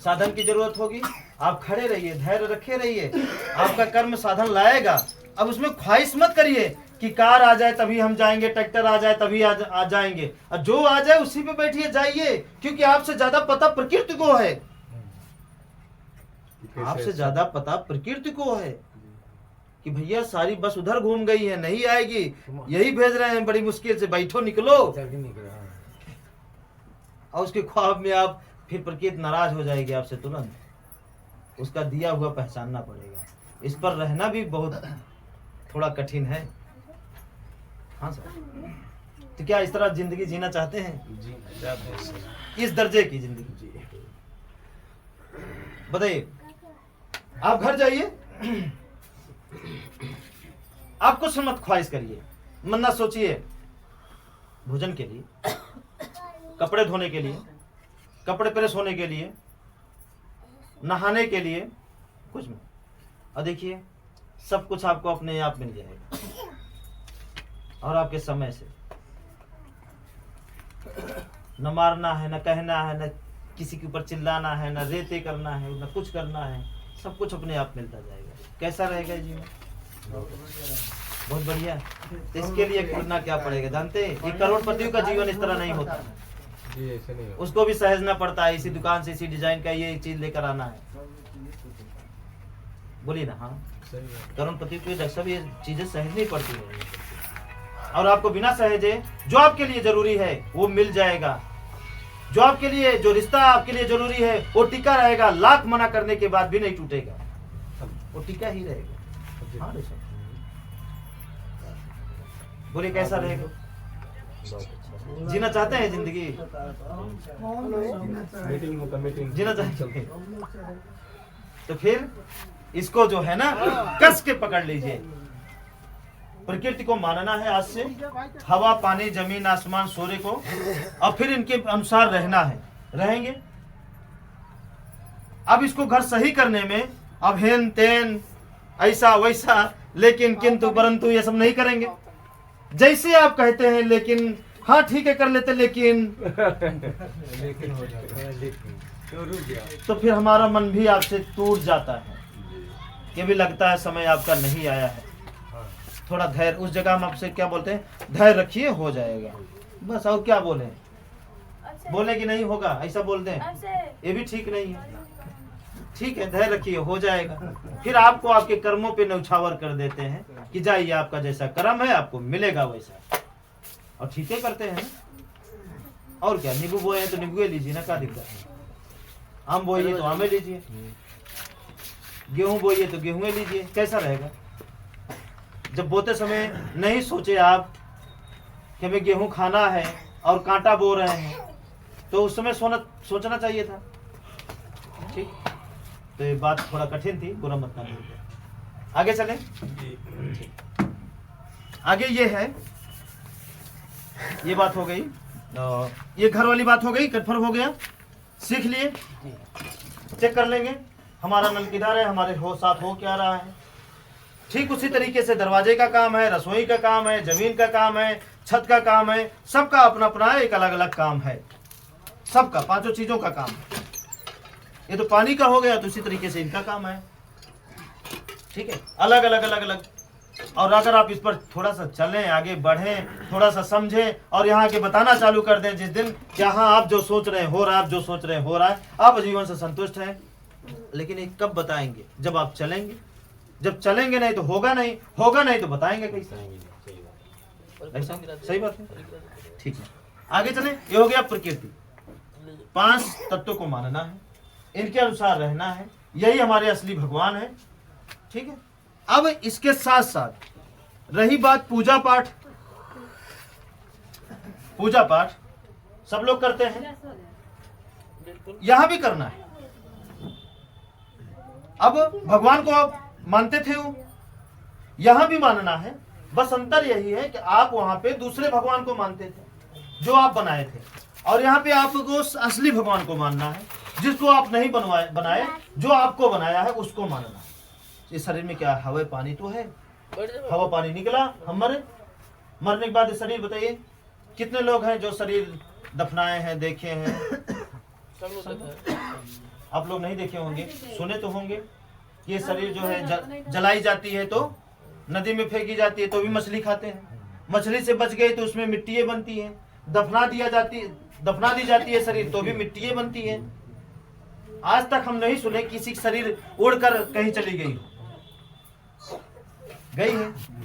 साधन की जरूरत होगी, आप खड़े रहिए, धैर्य रखे रहिए, आपका कर्म साधन लाएगा। अब उसमें ख्वाहिश मत करिए कि कार आ जाए तभी हम जाएंगे, ट्रैक्टर आ जाए तभी आ जाएंगे, और जो आ जाए उसी पे बैठिए जाइए, क्योंकि आपसे ज्यादा पता प्रकृति को है, आपसे ज्यादा पता प्रकृति को है कि भैया सारी बस उधर घूम गई है, नहीं आएगी, यही भेज रहे हैं बड़ी मुश्किल से, बैठो निकलो। और उसके ख्वाब में आप फिर प्रकृति नाराज हो जाएगी आपसे तुरंत, उसका दिया हुआ पहचानना पड़ेगा। इस पर रहना भी बहुत थोड़ा कठिन है। हाँ सर, तो क्या इस तरह जिंदगी जीना चाहते हैं? जी जाते हैं सर। इस दर्जे की जिंदगी बताइए। आप घर जाइए, आप कुछ मत ख्वाहिश करिए, मन ना सोचिए भोजन के लिए, कपड़े धोने के लिए, कपड़े प्रेस होने के लिए, नहाने के लिए, कुछ नहीं। और देखिए सब कुछ आपको अपने आप मिल जाएगा और आपके समय से। न मारना है, न कहना है, न किसी के ऊपर चिल्लाना है, न रेते करना है, न कुछ करना है, सब कुछ अपने आप मिलता जाएगा। कैसा रहेगा जीवन? बहुत बढ़िया। तो इसके लिए करना क्या पड़ेगा जानते हैं? ये करोड़पतियों का जीवन इस तरह नहीं होता। जी ऐसे नहीं होगा। उसको भी सहजना पड़ता है, इसी दुकान से इसी डिजाइन का ये चीज लेकर आना है। बोलिए ना। हाँ, सही बात। करोड़पति को डॉक्टर साहब ये चीजें सहजनी पड़ती है, और आपको बिना सहेजे जो आपके लिए जरूरी है वो मिल जाएगा। जो आपके लिए, जो रिश्ता आपके लिए जरूरी है वो टिका रहेगा, लाख मना करने के बाद भी नहीं टूटेगा, वो टिका ही रहेगा। हाँ डॉक्टर साहब, बोलिए कैसा रहेगा? जीना चाहते हैं जिंदगी? मीटिंग होता मीटिंग जीना चाहते हैं तो फिर इसको जो है ना कस के पकड़ लीजिए। प्रकृति को मानना है आज से, हवा पानी जमीन आसमान सूर्य को, और फिर इनके अनुसार रहना है, रहेंगे। अब इसको घर सही करने में अब हेन तेन ऐसा वैसा लेकिन किंतु परंतु ये सब नहीं करेंगे। जैसे आप कहते हैं लेकिन हाँ ठीक है कर लेते लेकिन लेकिन हो जाता है, लेकिन तो रुक गया। तो फिर हमारा मन भी आपसे टूट जाता है। ये भी लगता है समय आपका नहीं आया है, थोड़ा धैर्य। उस जगह हम आपसे क्या बोलते हैं, धैर्य रखिए हो जाएगा, बस। और क्या बोले, बोले कि नहीं होगा ऐसा बोलते हैं, ये भी ठीक नहीं है। ठीक है, धैर्य रखिए हो जाएगा। फिर आपको आपके कर्मों पे न्यौछावर कर देते हैं कि जाइए आपका जैसा कर्म है आपको मिलेगा वैसा, और ठीक है करते हैं। और क्या, नींबू बोए हैं तो नींबू लीजिए ना, क्या दिक्कत है। आम बोइए तो आमे लीजिए, गेहूं बोइए तो गेहूं लीजिए, कैसा रहेगा? जब बोते समय नहीं सोचे आप कि हमें गेहूं खाना है और कांटा बो रहे हैं, तो उस समय सोचना चाहिए था। ठीक, तो ये बात थोड़ा कठिन थी, बुरा मत मानिए। आगे चलें। आगे ये है, ये बात हो गई, ये घर वाली बात हो गई, कन्फर्म हो गया, सीख लिए। चेक कर लेंगे हमारा नल किधर है, हमारे साथ हो क्या रहा है। ठीक उसी तरीके से दरवाजे का काम है, रसोई का काम है, जमीन का काम है, छत का काम है, सबका अपना अपना एक अलग अलग काम है, सबका पांचों चीजों का काम है। ये तो पानी का हो गया, तो उसी तरीके से इनका काम है। ठीक है, अलग अलग अलग अलग। और अगर आप इस पर थोड़ा सा चलें, आगे बढ़ें, थोड़ा सा समझें और यहाँ के बताना चालू कर दें, जिस दिन यहाँ आप जो सोच रहे हैं हो रहा है, आप जो सोच रहे हैं हो रहा है, आप जीवन से संतुष्ट हैं। लेकिन ये कब बताएंगे? जब आप चलेंगे। जब चलेंगे नहीं तो होगा नहीं, होगा नहीं तो बताएंगे कैसे। ऐसा सही बात है। ठीक है, आगे चलें। ये हो गया प्रकृति, 5 तत्वों को मानना है, इनके अनुसार रहना है, यही हमारे असली भगवान है। ठीक है, अब इसके साथ साथ रही बात पूजा पाठ। पूजा पाठ सब लोग करते हैं, यहां भी करना है। अब भगवान को आप मानते थे हो, यहां भी मानना है। बस अंतर यही है कि आप वहां पे दूसरे भगवान को मानते थे जो आप बनाए थे, और यहाँ पे आपको असली भगवान को मानना है, जिसको आप नहीं बनाए, जो आपको बनाया है उसको मानना है। इस शरीर में क्या हवा पानी तो है, हवा पानी निकला हम मरे, मरने के बाद इस शरीर, बताइए कितने लोग हैं जो शरीर दफनाए हैं, देखे हैं? आप लोग नहीं देखे होंगे, सुने तो होंगे। ये शरीर जो है जलाई जाती है तो नदी में फेंकी जाती है तो भी मछली खाते हैं, मछली से बच गई तो उसमें मिट्टी बनती है, दफना दी जाती है शरीर तो भी मिट्टी बनती है। आज तक हम नहीं सुने किसी शरीर उड़कर कहीं चली गई है,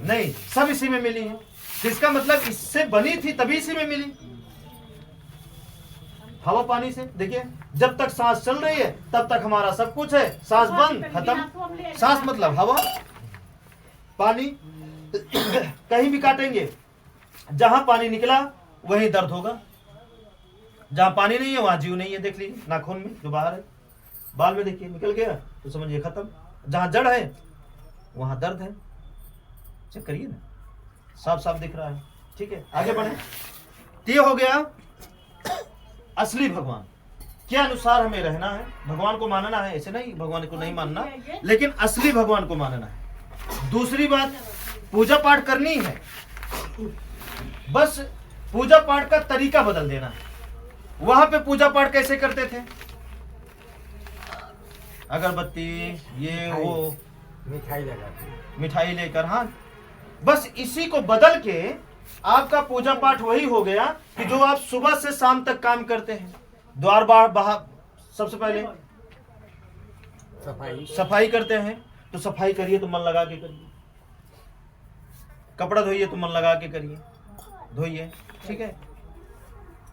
नहीं, सब इसी में मिली है। इसका मतलब इससे बनी थी तभी इसी में मिली, हवा पानी से। देखिए, जब तक सांस चल रही है तब तक हमारा सब कुछ है, सांस बंद खत्म। सांस मतलब हवा पानी। कहीं भी काटेंगे, जहां पानी निकला वहीं दर्द होगा, जहां पानी नहीं है वहां जीव नहीं है। देख लीजिए नाखून में जो बाहर है, बाल में देखिए निकल गया तो समझिए खत्म। जहां जड़ है वहां दर्द है। चेक करिए ना, साफ साफ दिख रहा है। ठीक है, आगे बढ़े। ये हो गया असली भगवान के अनुसार हमें रहना है, भगवान को मानना है। ऐसे नहीं भगवान को नहीं मानना, लेकिन असली भगवान को मानना है। दूसरी बात, पूजा पाठ करनी है, बस पूजा पाठ का तरीका बदल देना है। वहां पे पूजा पाठ कैसे करते थे? अगरबत्ती, ये वो मिठाई लगाते, मिठाई लेकर, हाँ, बस इसी को बदल के आपका पूजा पाठ वही हो गया कि जो आप सुबह से शाम तक काम करते हैं। द्वार बाहर सबसे पहले सफाई करते हैं, तो सफाई करिए तो मन लगा के करिए। कपड़ा धोइए तो मन लगा के करिए, धोइए, ठीक है।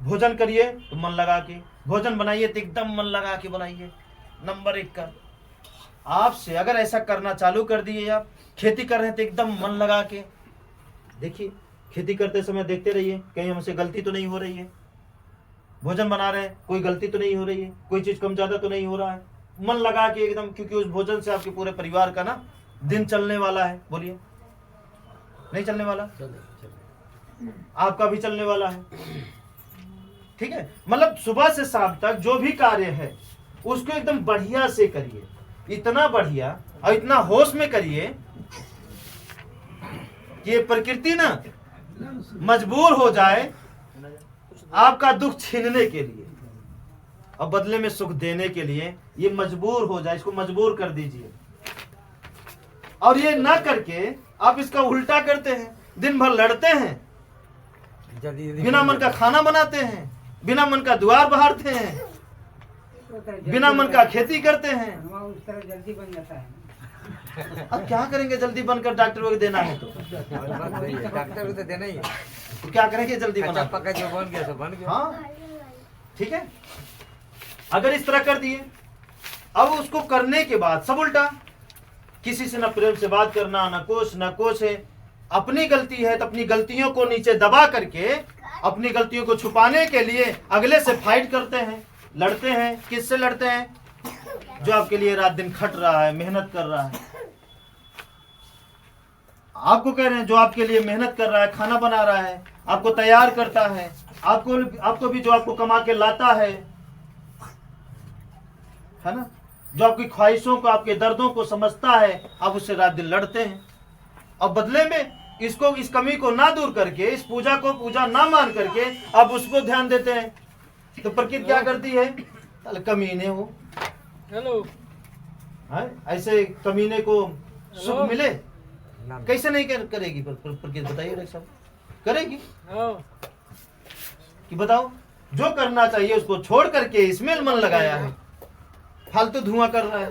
भोजन करिए तो मन लगा के, भोजन बनाइए तो एकदम मन लगा के बनाइए, नंबर 1 का। आपसे अगर ऐसा करना चालू कर दिए, आप खेती कर रहे हैं तो एकदम मन लगा के देखिए। खेती करते समय देखते रहिए कहीं हमसे गलती तो नहीं हो रही है। भोजन बना रहे हैं, कोई गलती तो नहीं हो रही है, कोई चीज कम ज्यादा तो नहीं हो रहा है। मन लगा के एकदम, क्योंकि उस भोजन से आपके पूरे परिवार का ना दिन चलने वाला है। बोलिए, नहीं चलने वाला? आपका भी चलने वाला है, ठीक है। मतलब सुबह से शाम तक जो भी कार्य है उसको एकदम बढ़िया से करिए, इतना बढ़िया और इतना होश में करिए कि ये प्रकृति ना मजबूर हो जाए आपका दुख छीनने के लिए और बदले में सुख देने के लिए। ये मजबूर हो जाए, इसको मजबूर कर दीजिए। और ये ना करके आप इसका उल्टा करते हैं, दिन भर लड़ते हैं, बिना मन का खाना बनाते हैं, बिना मन का द्वार बहारते हैं, बिना मन का खेती करते हैं। जल्दी बन जाता है। अब क्या करेंगे जल्दी बनकर? डॉक्टर को देना है तो डॉक्टर को तो देना ही है। तो क्या करेंगे जल्दी बना? पक्का जो बन गया तो बन गया। हाँ, ठीक है। अगर इस तरह कर दिए, अब उसको करने के बाद सब उल्टा, किसी से न प्रेम से बात करना, न कुछ है। अपनी गलती है तो अपनी गलतियों को नीचे दबा करके अपनी गलतियों को छुपाने के लिए अगले से फाइट करते हैं, लड़ते हैं। किससे लड़ते हैं? जो आपके लिए रात दिन खट रहा है, मेहनत कर रहा है। आपको कह रहे हैं जो आपके लिए मेहनत कर रहा है, खाना बना रहा है, आपको तैयार करता है, आपको भी जो आपको कमा के लाता है ना, जो आपकी ख्वाहिशों को, आपके दर्दों को समझता है, आप उससे रात दिन लड़ते हैं। और बदले में इस कमी को ना दूर करके, इस पूजा को पूजा ना मान करके आप उसको ध्यान देते हैं। तो प्रकृति क्या करती है? कमीने हो, हेलो, ऐसे कमीने को सुख मिले कैसे नहीं करेगी प्रकृति? बताइए डॉक्टर साहब, करेगी कि बताओ? जो करना चाहिए उसको छोड़ करके इसमें मन लगाया है, फालतू धुआं कर रहा है,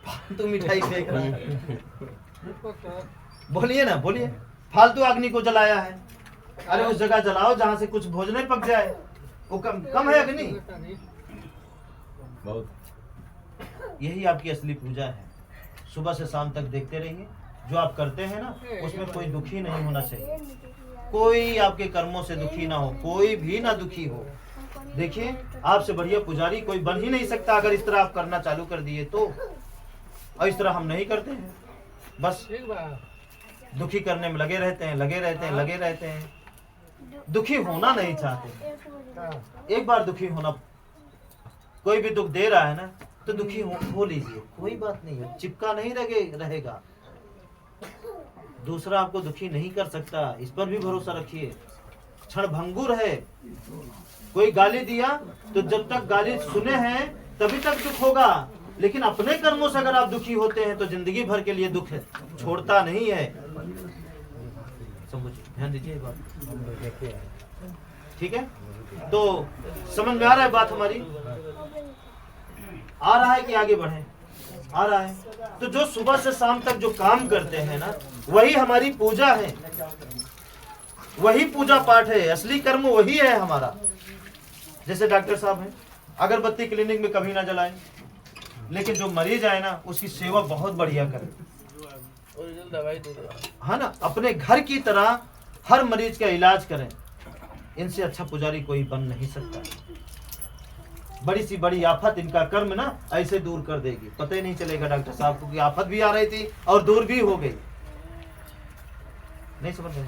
फालतू मिठाई फेंक रहा है। बोलिए ना, बोलिए। फालतू अग्नि को जलाया है। अरे उस जगह जलाओ जहां से कुछ भोजन पक जाए। वो कम है अग्नि। बहुत। यही आपकी असली पूजा है। सुबह से शाम तक देखते रहिए, जो आप करते हैं ना उसमें कोई दुखी नहीं होना चाहिए। कोई आपके कर्मों से दुखी ना हो, कोई भी ना दुखी हो। देखिए, आपसे बढ़िया पुजारी कोई बन ही नहीं सकता अगर इस तरह आप करना चालू कर दिए तो। और इस तरह हम नहीं करते हैं, बस दुखी करने में लगे रहते हैं। दुखी होना नहीं चाहते। एक बार दुखी होना, कोई भी दुख दे रहा है ना तो दुखी हो लीजिए, कोई बात नहीं है, चिपका नहीं रहेगा। दूसरा आपको दुखी नहीं कर सकता, इस पर भी भरोसा रखिए। क्षण भंगुर है। कोई गाली दिया तो जब तक गाली सुने हैं तभी तक दुख होगा, लेकिन अपने कर्मों से अगर आप दुखी होते हैं तो जिंदगी भर के लिए दुख है, छोड़ता नहीं है। समझिए, ध्यान दीजिए बात, ठीक है। तो समझ में आ रहा है बात हमारी? आ रहा है कि आगे बढ़े? आ रहा है। तो जो सुबह से शाम तक जो काम करते हैं ना, वही हमारी पूजा है, वही पूजा पाठ है, असली कर्म वही है हमारा। जैसे डॉक्टर साहब हैं, अगरबत्ती क्लिनिक में कभी ना जलाएं, लेकिन जो मरीज आए ना उसकी सेवा बहुत बढ़िया करें, है ना। अपने घर की तरह हर मरीज का इलाज करें। इनसे अच्छा पुजारी कोई बन नहीं सकता। बड़ी सी बड़ी आफत इनका कर्म ना ऐसे दूर कर देगी, पता ही नहीं चलेगा डॉक्टर साहब को कि आफत भी आ रही थी और दूर भी हो गई। नहीं समझ रहे?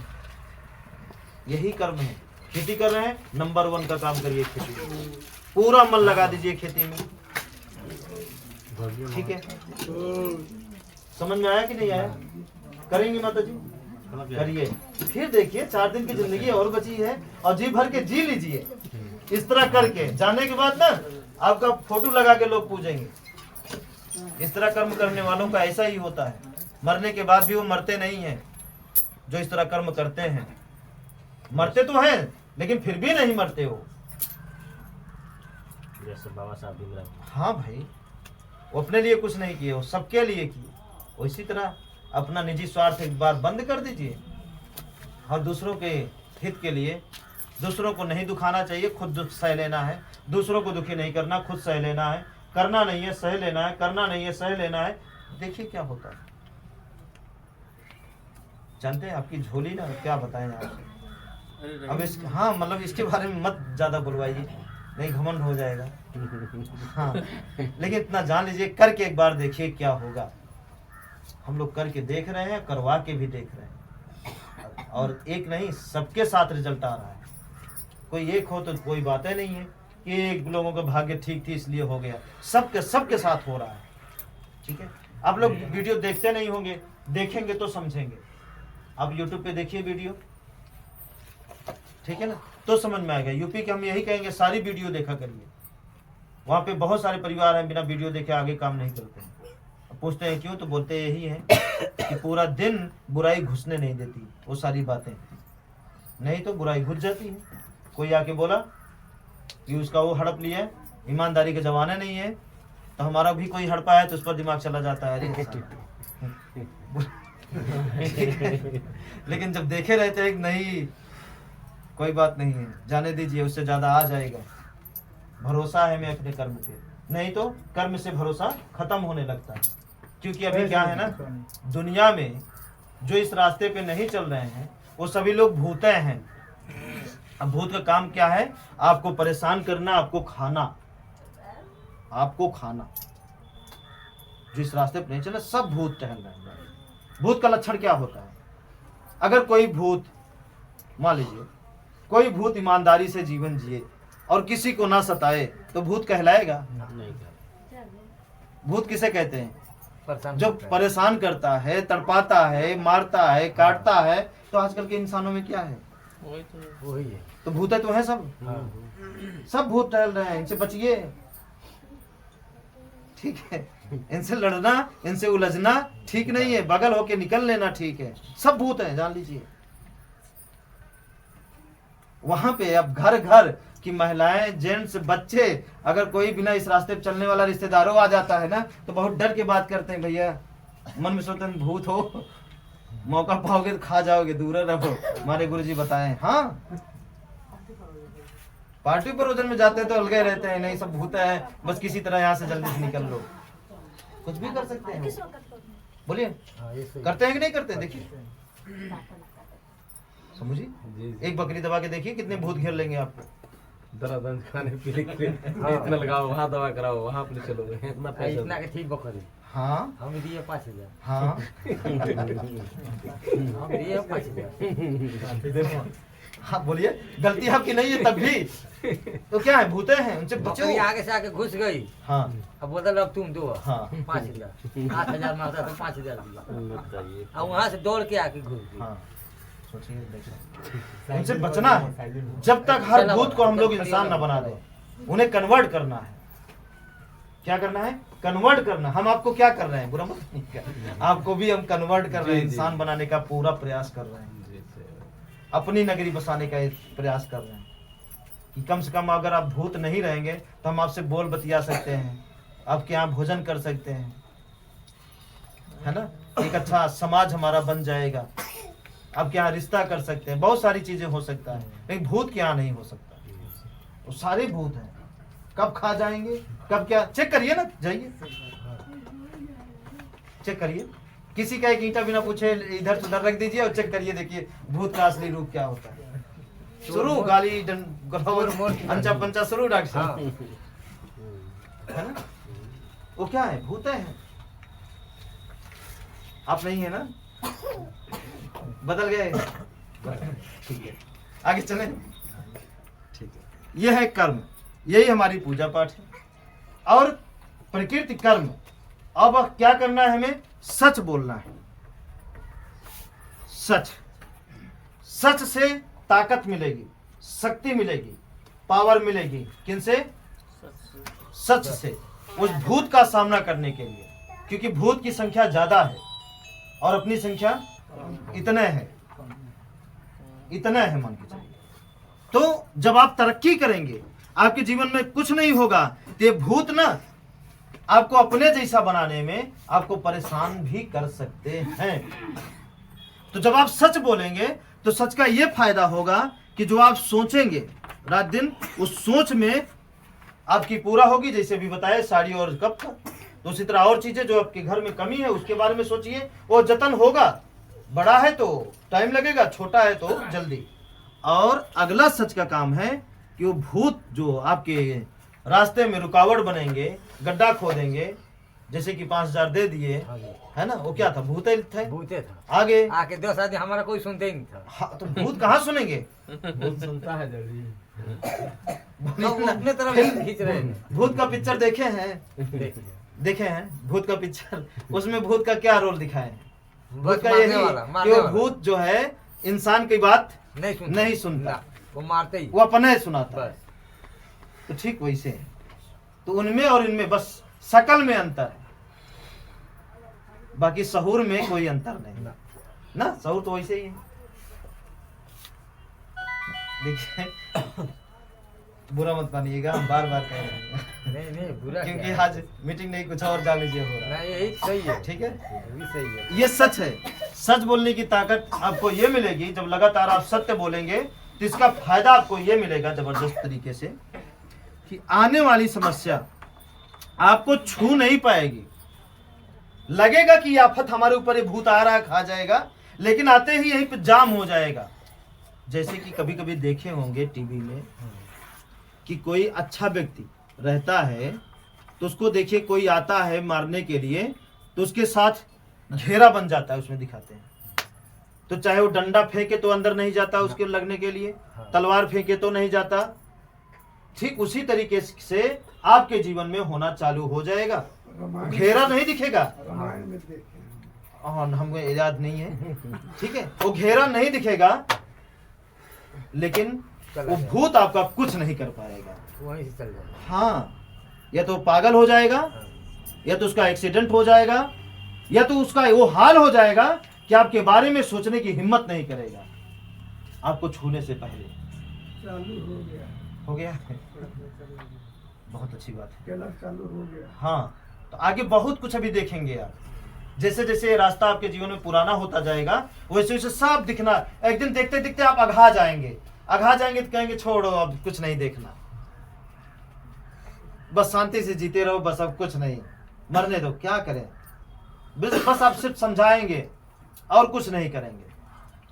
यही कर्म है। खेती कर रहे हैं, नंबर 1 का काम करिए खेती में, पूरा मन लगा दीजिए खेती में, ठीक है। समझ में आया कि नहीं आया? करेंगे माता जी? करिए। फिर देखिए 4 दिन की जिंदगी और बची है और जी भर के जी लीजिए। इस तरह करके जाने के बाद ना आपका फोटो लगा के लोग पूजेंगे। इस तरह कर्म करने वालों का ऐसा ही होता है, मरने के बाद भी वो मरते नहीं हैं जो इस तरह कर्म करते हैं। मरते तो हैं लेकिन फिर भी नहीं मरते हो। जैसे बाबा साहब भीमराव। हाँ भाई, वो अपने लिए कुछ नहीं किए, वो सबके लिए किए। उसी तरह अपना निजी स्वार्थ एक बार बंद कर दीजिए और दूसरों के हित के लिए, दूसरों को नहीं दुखाना चाहिए, खुद दुख सह लेना है। दूसरों को दुखी नहीं करना, खुद सह लेना है। करना नहीं है सह लेना है, करना नहीं है सह लेना है। देखिए क्या होता है। जानते हैं आपकी झोली ना, क्या बताएं आपसे। अब इस हाँ मतलब इसके बारे में मत ज्यादा बुलवाइए, नहीं घमंड हो जाएगा। हाँ लेकिन इतना जान लीजिए, करके एक बार देखिए क्या होगा। हम लोग करके देख रहे हैं, करवा के भी देख रहे हैं, और एक नहीं सबके साथ रिजल्ट आ रहा है। कोई एक हो तो कोई बातें नहीं है कि एक लोगों का भाग्य ठीक थी इसलिए हो गया, सबके साथ हो रहा है। ठीक है, आप लोग वीडियो देखते नहीं होंगे, देखेंगे तो समझेंगे। आप यूट्यूब पे देखिए वीडियो, ठीक है ना, तो समझ में आएगा। यूपी के हम यही कहेंगे, सारी वीडियो देखा करिए। वहाँ पे बहुत सारे परिवार हैं बिना वीडियो देखे आगे काम नहीं करते हैं। पूछते हैं क्यों, तो बोलते यही है कि पूरा दिन बुराई घुसने नहीं देती वो सारी बातें, नहीं तो बुराई घुस जाती है। कोई आके बोला कि उसका वो हड़प लिया है, ईमानदारी के जमाने नहीं है, तो हमारा भी कोई हड़पा है तो उस पर दिमाग चला जाता है। लेकिन जब देखे रहते हैं नहीं कोई बात नहीं है, जाने दीजिए, उससे ज्यादा आ जाएगा। भरोसा है मैं अपने कर्म पे, नहीं तो कर्म से भरोसा खत्म होने लगता है। क्योंकि अभी क्या है ना, दुनिया में जो इस रास्ते पे नहीं चल रहे हैं वो सभी लोग भूते हैं। अब भूत का काम क्या है, आपको परेशान करना, आपको खाना। जो इस रास्ते पे नहीं चल रहे सब भूत टहल रहे हैं। भूत का लक्षण क्या होता है, अगर कोई भूत, मान लीजिए कोई भूत ईमानदारी से जीवन जिए और किसी को ना सताए तो भूत कहलाएगा? नहीं। भूत किसे कहते हैं? जो परेशान करता है, तड़पाता है, मारता है, काटता है। तो आजकल के इंसानों में क्या है? वही है। तो भूत तो है सब। सब भूत टहल रहे हैं, इनसे बचिए। ठीक है, इनसे लड़ना, इनसे उलझना ठीक नहीं है, बगल होके निकल लेना ठीक है। सब भूत हैं, जान लीजिए। वहां पे अब घर घर की महिलाएं, जेंट्स, बच्चे, अगर कोई बिना इस रास्ते पे चलने वाला रिश्तेदारों आ जाता है ना तो बहुत डर के बात करते हैं, भैया मन में सोचते हैं भूत हो, मौका पाओगे तो खा जाओगे, दूर रहो, हमारे गुरुजी बताएं। हाँ, पार्टी प्रवचन में जाते हैं तो अलगे रहते हैं, नहीं सब भूत है, बस किसी तरह यहाँ से जल्दी से निकल लो। कुछ भी कर सकते हैं, बोलिए करते हैं कि नहीं करते? देखिए समझिए, एक बकरी दबा के देखिए कितने भूत घेर लेंगे आपको। दर्द खाने पीने के लिए इतना लगाओ, वहाँ दवा कराओ, वहाँ अपने चलो, इतना पैसा। इतना के ठीक बकरी हाँ हम दिए 5,000। हाँ हम दिए 5,000। हाँ बोलिए, गलती आपकी नहीं है तब भी तो क्या है, भूते हैं, उनसे बचो। बकरी आगे से आके घुस गई, हाँ अब बोल अब तुम दो। हाँ 5,000 8,000 मांगता तो 5,000 दिया, और वहाँ से दौड़ के आके घुस गई। हाँ सोचिए, देखो उनसे बचना है। जब तक हर भूत को हम लोग इंसान न बना दें, उन्हें कन्वर्ट करना है। क्या करना है? कन्वर्ट करना। हम आपको क्या कर रहे हैं, बुरा मत कीजिएगा, आपको भी हम कन्वर्ट कर रहे हैं, इंसान बनाने का पूरा प्रयास कर रहे हैं, अपनी नगरी बसाने का प्रयास कर रहे हैं कि कम से कम अगर आप भूत नहीं रहेंगे तो हम आपसे बोल बतिया सकते हैं, आपके यहाँ भोजन कर सकते हैं, है ना, एक अच्छा समाज हमारा बन जाएगा, आपके यहाँ रिश्ता कर सकते हैं, बहुत सारी चीजें हो सकता है। लेकिन भूत के यहाँ नहीं हो सकता, वो सारे भूत हैं। कब खा जाएंगे, कब क्या, चेक करिए ना, जाइए चेक करिए, किसी का एक ईंटा बिना पूछे इधर से उधर रख दीजिए और चेक करिए, देखिए भूत का असली रूप क्या होता है। शुरू गाली अंचा पंचा शुरू, डॉक्टर साहब, है ना, वो क्या है, भूत है। आप नहीं है ना, बदल गए, ठीक है, आगे चले, ठीक है। यह है कर्म, यही हमारी पूजा पाठ है। और प्रकृति कर्म। अब क्या करना है हमें? सच बोलना है। सच, सच से ताकत मिलेगी, शक्ति मिलेगी, पावर मिलेगी। किनसे? सच से, उस भूत का सामना करने के लिए, क्योंकि भूत की संख्या ज्यादा है और अपनी संख्या इतने हैं। इतना है मान के चलिए। तो जब आप तरक्की करेंगे, आपके जीवन में कुछ नहीं होगा, तो ये भूत ना आपको अपने जैसा बनाने में आपको परेशान भी कर सकते हैं। तो जब आप सच बोलेंगे तो सच का ये फायदा होगा कि जो आप सोचेंगे रात दिन, उस सोच में आपकी पूरा होगी। जैसे भी बताया साड़ी और कप का, तो उसी तरह और चीजें जो आपके घर में कमी है उसके बारे में सोचिए, वो जतन होगा। बड़ा है तो टाइम लगेगा, छोटा है तो जल्दी। और अगला सच का काम है कि वो भूत जो आपके रास्ते में रुकावट बनेंगे, गड्ढा खोदेंगे, जैसे कि 5,000 दे दिए, है ना, वो क्या था, भूत थे, भूते था, आगे आके 10 आदमी हमारा कोई सुनते ही नहीं था। हाँ, तो भूत कहाँ सुनेंगे? बहुत सुनता है जल्दी। तो वो अपने तरफ ही खींच रहे हैं। भूत का पिक्चर देखे हैं? देखे हैं भूत का पिक्चर? उसमें भूत का क्या रोल दिखाए हैं? भूत का यही कि वो भूत जो है इंसान की बात नहीं सुनता, वो मारते ही, वो अपने सुनाता है। बस। तो ठीक वैसे है। तो उनमें और इनमें बस शकल में अंतर है, बाकी सहूर में कोई अंतर नहीं ना। सहूर तो वैसे ही है। देखिए बुरा मत मानिएगा, हम बार बार कह रहे हैं नहीं बुरा क्योंकि क्या है? आज मीटिंग नहीं, कुछ और जान लीजिए हो रहा है। नहीं यही सही है, ठीक है, ये भी सही है। ये सच है। सच बोलने की ताकत आपको ये मिलेगी जब लगातार आप सत्य बोलेंगे, तो इसका फायदा आपको ये मिलेगा जबरदस्त तरीके से कि आने वाली समस्या आपको छू नहीं पाएगी। लगेगा कि आफत हमारे ऊपर ये भूत आ रहा है, खा जाएगा, लेकिन आते ही यहीं पे जाम हो जाएगा। जैसे कि कभी कभी देखे होंगे टीवी में कि कोई अच्छा व्यक्ति रहता है, तो उसको देखिए कोई आता है मारने के लिए, तो उसके साथ घेरा बन जाता है, उसमें दिखाते हैं। तो चाहे वो डंडा फेंके तो अंदर नहीं जाता उसके लगने के लिए, तलवार फेंके तो नहीं जाता। ठीक उसी तरीके से आपके जीवन में होना चालू हो जाएगा। घेरा नहीं दिखेगा, हमको याद नहीं है, ठीक है, वो घेरा नहीं दिखेगा, लेकिन वो भूत आपका कुछ नहीं कर पाएगा। वहीं से चल जाए। हाँ, या तो पागल हो जाएगा, या तो उसका एक्सीडेंट हो जाएगा, या तो उसका वो हाल हो जाएगा कि आपके बारे में सोचने की हिम्मत नहीं करेगा आपको छूने से पहले। हो गया बहुत अच्छी बात है। हाँ, तो आगे बहुत कुछ अभी देखेंगे आप। जैसे जैसे ये रास्ता आपके जीवन में पुराना होता जाएगा, वैसे वैसे सब दिखना, एक दिन देखते देखते आप अघा जाएंगे तो कहेंगे छोड़ो अब कुछ नहीं देखना, बस शांति से जीते रहो, बस अब कुछ नहीं, मरने दो, क्या करें। बस आप सिर्फ समझाएंगे और कुछ नहीं करेंगे,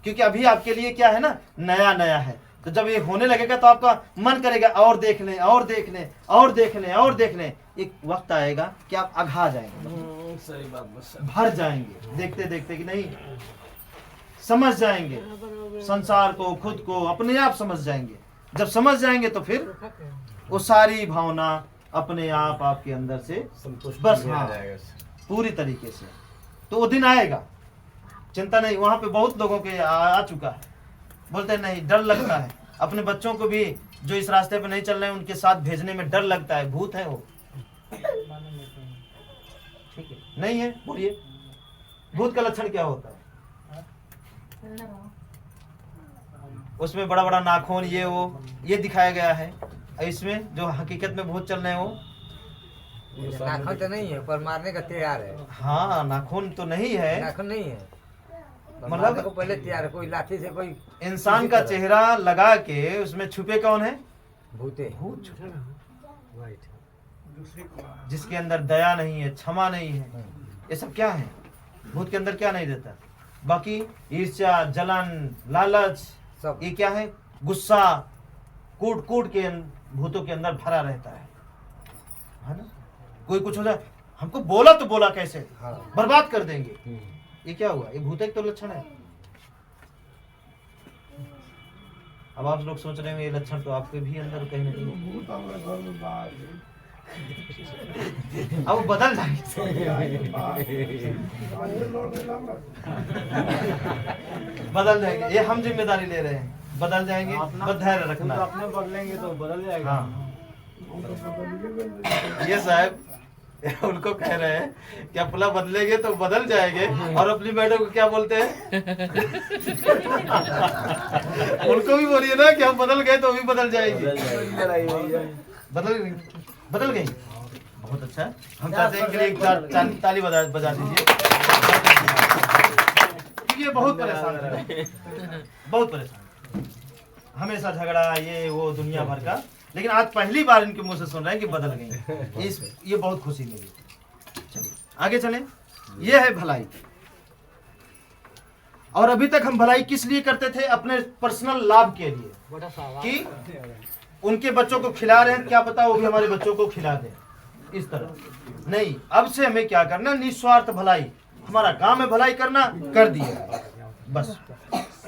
क्योंकि अभी आपके लिए क्या है ना, नया नया है। तो जब ये होने लगेगा तो आपका मन करेगा और देख लें और देख लें और देख लें और देख लें। एक वक्त आएगा कि आप अघा जाएंगे, सही बात, बस भर जाएंगे देखते देखते, कि नहीं समझ जाएंगे संसार को, खुद को, अपने आप समझ जाएंगे। जब समझ जाएंगे तो फिर वो सारी भावना अपने आप आपके अंदर से बस हाँ पूरी तरीके से, तो वो दिन आएगा, चिंता नहीं। वहां पे बहुत लोगों के आ चुका है, बोलते नहीं डर लगता है, अपने बच्चों को भी जो इस रास्ते पे नहीं चल रहे हैं उनके साथ भेजने में डर लगता है, भूत है वो। ठीक है, नहीं है, बोलिए भूत का लक्षण क्या होता है? उसमें बड़ा बड़ा नाखून, ये दिखाया गया है। इसमें जो हकीकत में भूत चल रहे हैं वो नाखून तो नहीं है, पर मारने का तैयार है। हाँ, नाखून तो नहीं है, नाखून नहीं है, मतलब को पहले तैयार है, कोई लाठी से, कोई इंसान का चेहरा लगा के उसमें छुपे कौन है? भूते। भूत छुपे, जिसके अंदर दया नहीं है, क्षमा नहीं है, ये सब क्या है? भूत के अंदर क्या नहीं रहता? बाकी ईर्ष्या, जलन, लालच, सब ये क्या है? गुस्सा, कूट कूट के भूतों के अंदर भरा रहता है ना। कोई कुछ हो जाए, हमको बोला तो बोला कैसे, हाँ। बर्बाद कर देंगे, ये क्या हुआ? ये भूत एक तो लक्षण है। अब आप लोग सोच रहे हैं ये लक्षण तो आपके भी अंदर कहीं ना कहीं, अब वो बदल जाएंगे बदल जाएंगे, ये हम जिम्मेदारी ले रहे हैं, बदल जाएंगे, बस धैर्य रखना। अपने बदलेंगे तो बदल जाएगा। हाँ, ये साहब उनको कह रहे हैं कि अपना बदलेंगे तो बदल जाएंगे, और अपनी मैडम को क्या बोलते हैं? उनको भी बोलिए ना कि हम बदल गए तो भी बदल जाएंगे। बदल गई। बहुत अच्छा। हम चाहते हैं कि एक ताली बजा दीजिए, क्योंकि ये बहुत परेशान है, बहुत परेशान, हमेशा झगड़ा ये वो दुनिया भर का। लेकिन आज पहली बार इनके मुंह से सुन रहे हैं कि बदल गई। ये बहुत खुशी मिली। चलिए आगे चलें। ये है भलाई। और अभी तक हम भलाई किस लिए करते थे? अपने पर्सनल लाभ के लिए, कि उनके बच्चों को खिला रहे हैं, क्या पता वो भी हमारे बच्चों को खिला दें, इस तरह नहीं। अब से हमें क्या करना? निस्वार्थ भलाई। हमारा काम है भलाई करना, कर दिए बस।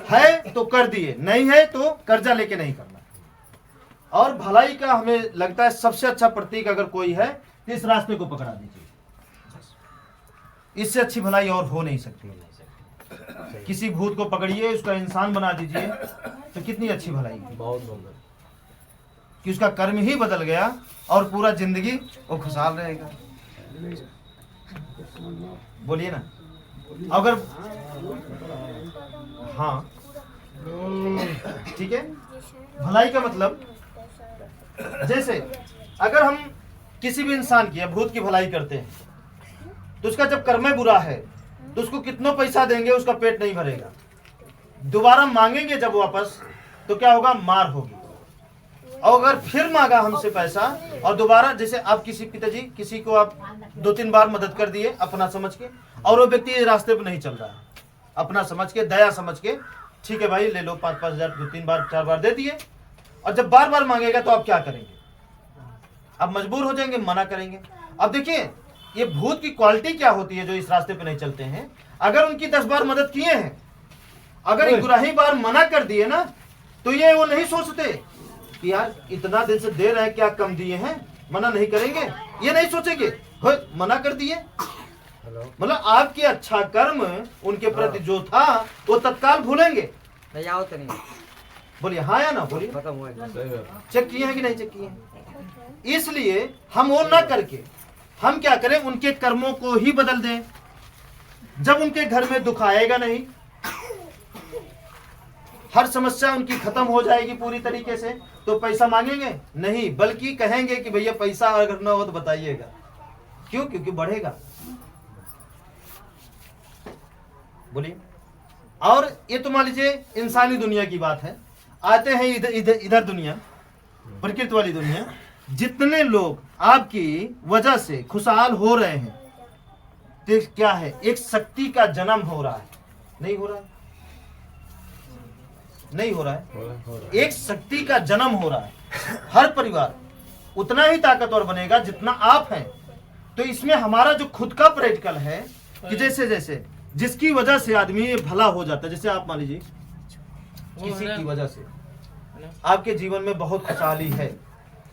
है तो कर दिए, नहीं है तो कर्जा लेके नहीं करना। और भलाई का हमें लगता है सबसे अच्छा प्रतीक अगर कोई है तो इस रास्ते को पकड़ा दीजिए। इससे अच्छी भलाई और हो नहीं सकती। किसी भूत को पकड़िए, उसका इंसान बना दीजिए, तो कितनी अच्छी भलाई है। बहुत सुंदर कि उसका कर्म ही बदल गया और पूरा जिंदगी वो खुशहाल रहेगा। बोलिए ना। अगर हाँ ठीक है। भलाई का मतलब, जैसे अगर हम किसी भी इंसान की या भूत की भलाई करते हैं तो उसका जब कर्म बुरा है तो उसको कितना पैसा देंगे उसका पेट नहीं भरेगा। दोबारा मांगेंगे जब वापस तो क्या होगा? मार होगी। और अगर फिर मांगा हमसे पैसा और दोबारा, जैसे आप किसी पिताजी किसी को आप 2-3 बार मदद कर दिए अपना समझ के, और वो व्यक्ति रास्ते पर नहीं चल रहा है, अपना समझ के, दया समझ के, ठीक है भाई ले लो 5-5 हजार 2-3 बार 4 बार दे दिए। और जब बार बार मांगेगा तो आप क्या करेंगे? अब मजबूर हो जाएंगे, मना करेंगे। अब देखिए ये भूत की क्वालिटी क्या होती है जो इस रास्ते पे नहीं चलते हैं। अगर उनकी 10 बार मदद किए हैं, अगर 11वीं बार मना कर दिए ना, तो ये वो नहीं सोचते कि यार इतना दिन से दे रहे हैं, क्या कम दिए हैं, मना नहीं करेंगे। ये नहीं सोचेंगे, मना कर दिए। मतलब आपके अच्छा कर्म उनके प्रति जो था वो तत्काल भूलेंगे। नहीं आओ तो नहीं बोलिए हाँ या ना बोलिए। खत्म हुआ एकदम। चेक किए हैं कि नहीं चेक किए हैं? इसलिए हम वो ना करके हम क्या करें? उनके कर्मों को ही बदल दें। जब उनके घर में दुख आएगा नहीं, हर समस्या उनकी खत्म हो जाएगी पूरी तरीके से, तो पैसा मांगेंगे नहीं, बल्कि कहेंगे कि भैया पैसा अगर ना हो तो बताइएगा। क्यों? क्योंकि बढ़ेगा। बोलिए। और ये तो मान लीजिए इंसानी दुनिया की बात है। आते हैं इधर दुनिया, प्रकृति वाली दुनिया। जितने लोग आपकी वजह से खुशहाल हो रहे हैं, तो क्या है? एक शक्ति का जन्म हो रहा है। नहीं हो रहा है? नहीं हो रहा है। एक शक्ति का जन्म हो रहा है। हर परिवार उतना ही ताकतवर बनेगा जितना आप हैं। तो इसमें हमारा जो खुद का प्रैक्टिकल है कि जैसे जैसे जिसकी वजह से आदमी भला हो जाता है, जैसे आप मान लीजिए किसी की वजह से आपके जीवन में बहुत खुशहाली है,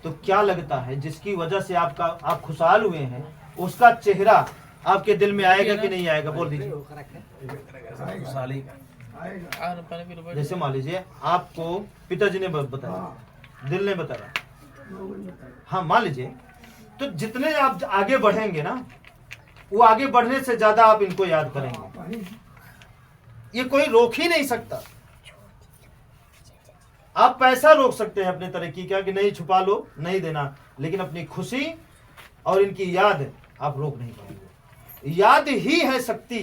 तो क्या लगता है जिसकी वजह से आप खुशहाल हुए हैं, उसका चेहरा आपके दिल में आएगा कि नहीं आएगा? बोल दीजिए। खुशहाली। जैसे मान लीजिए आपको पिताजी ने बताया, दिल ने बताया, हाँ मान लीजिए, तो जितने आप आगे बढ़ेंगे ना, वो आगे बढ़ने से ज्यादा आप इनको याद करेंगे। ये कोई रोक ही नहीं सकता। आप पैसा रोक सकते हैं अपने तरक्की का कि नहीं छुपा लो, नहीं देना, लेकिन अपनी खुशी और इनकी याद आप रोक नहीं पाएंगे। याद ही है शक्ति,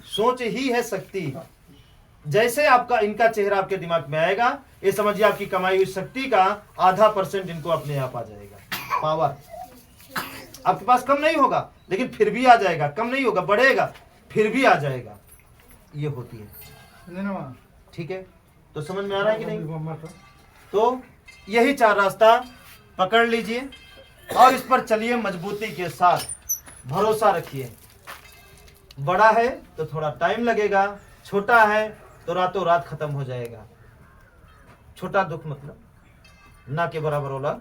सोच ही है शक्ति। जैसे आपका इनका चेहरा आपके दिमाग में आएगा, ये समझिए आपकी कमाई हुई शक्ति का आधा % इनको अपने आप आ जाएगा। पावर आपके पास कम नहीं होगा, लेकिन फिर भी आ जाएगा। कम नहीं होगा, बढ़ेगा, फिर भी आ जाएगा। ये होती है। ठीक है, तो समझ में आ रहा है कि नहीं? तो यही 4 रास्ता पकड़ लीजिए और इस पर चलिए मजबूती के साथ। भरोसा रखिए। बड़ा है तो थोड़ा टाइम लगेगा, छोटा है तो रातों रात खत्म हो जाएगा। छोटा दुख मतलब ना के बराबर वाला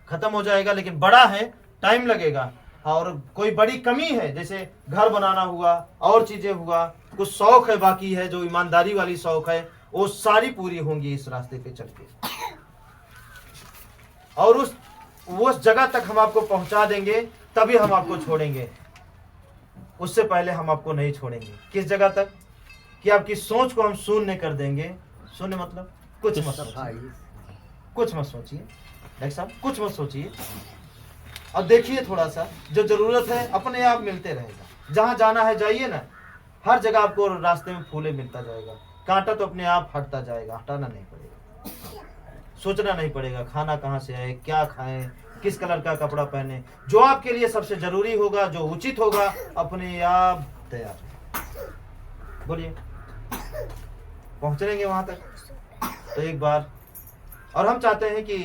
खत्म हो जाएगा, लेकिन बड़ा है टाइम लगेगा। और कोई बड़ी कमी है, जैसे घर बनाना हुआ और चीजें हुआ, कुछ शौक है बाकी है, जो ईमानदारी वाली शौक है, वो सारी पूरी होंगी इस रास्ते पे चल के। और उस जगह तक हम आपको पहुंचा देंगे तभी हम आपको छोड़ेंगे, उससे पहले हम आपको नहीं छोड़ेंगे। किस जगह तक? कि आपकी सोच को हम शून्य कर देंगे। शून्य मतलब कुछ मत सोचिए, कुछ मत सोचिए डॉक्टर साहब, कुछ मत सोचिए और देखिए थोड़ा सा, जो जरूरत है अपने आप मिलते रहेगा। जहाँ जाना है जाइए ना, हर जगह आपको रास्ते में फूले मिलता जाएगा, कांटा तो अपने आप हटता जाएगा, हटाना नहीं पड़ेगा, सोचना नहीं पड़ेगा खाना कहाँ से आए, क्या खाएं, किस कलर का कपड़ा पहने। जो आपके लिए सबसे जरूरी होगा, जो उचित होगा, अपने आप तैयार है। बोलिए पहुंचेंगे वहां तक तो एक बार। और हम चाहते हैं कि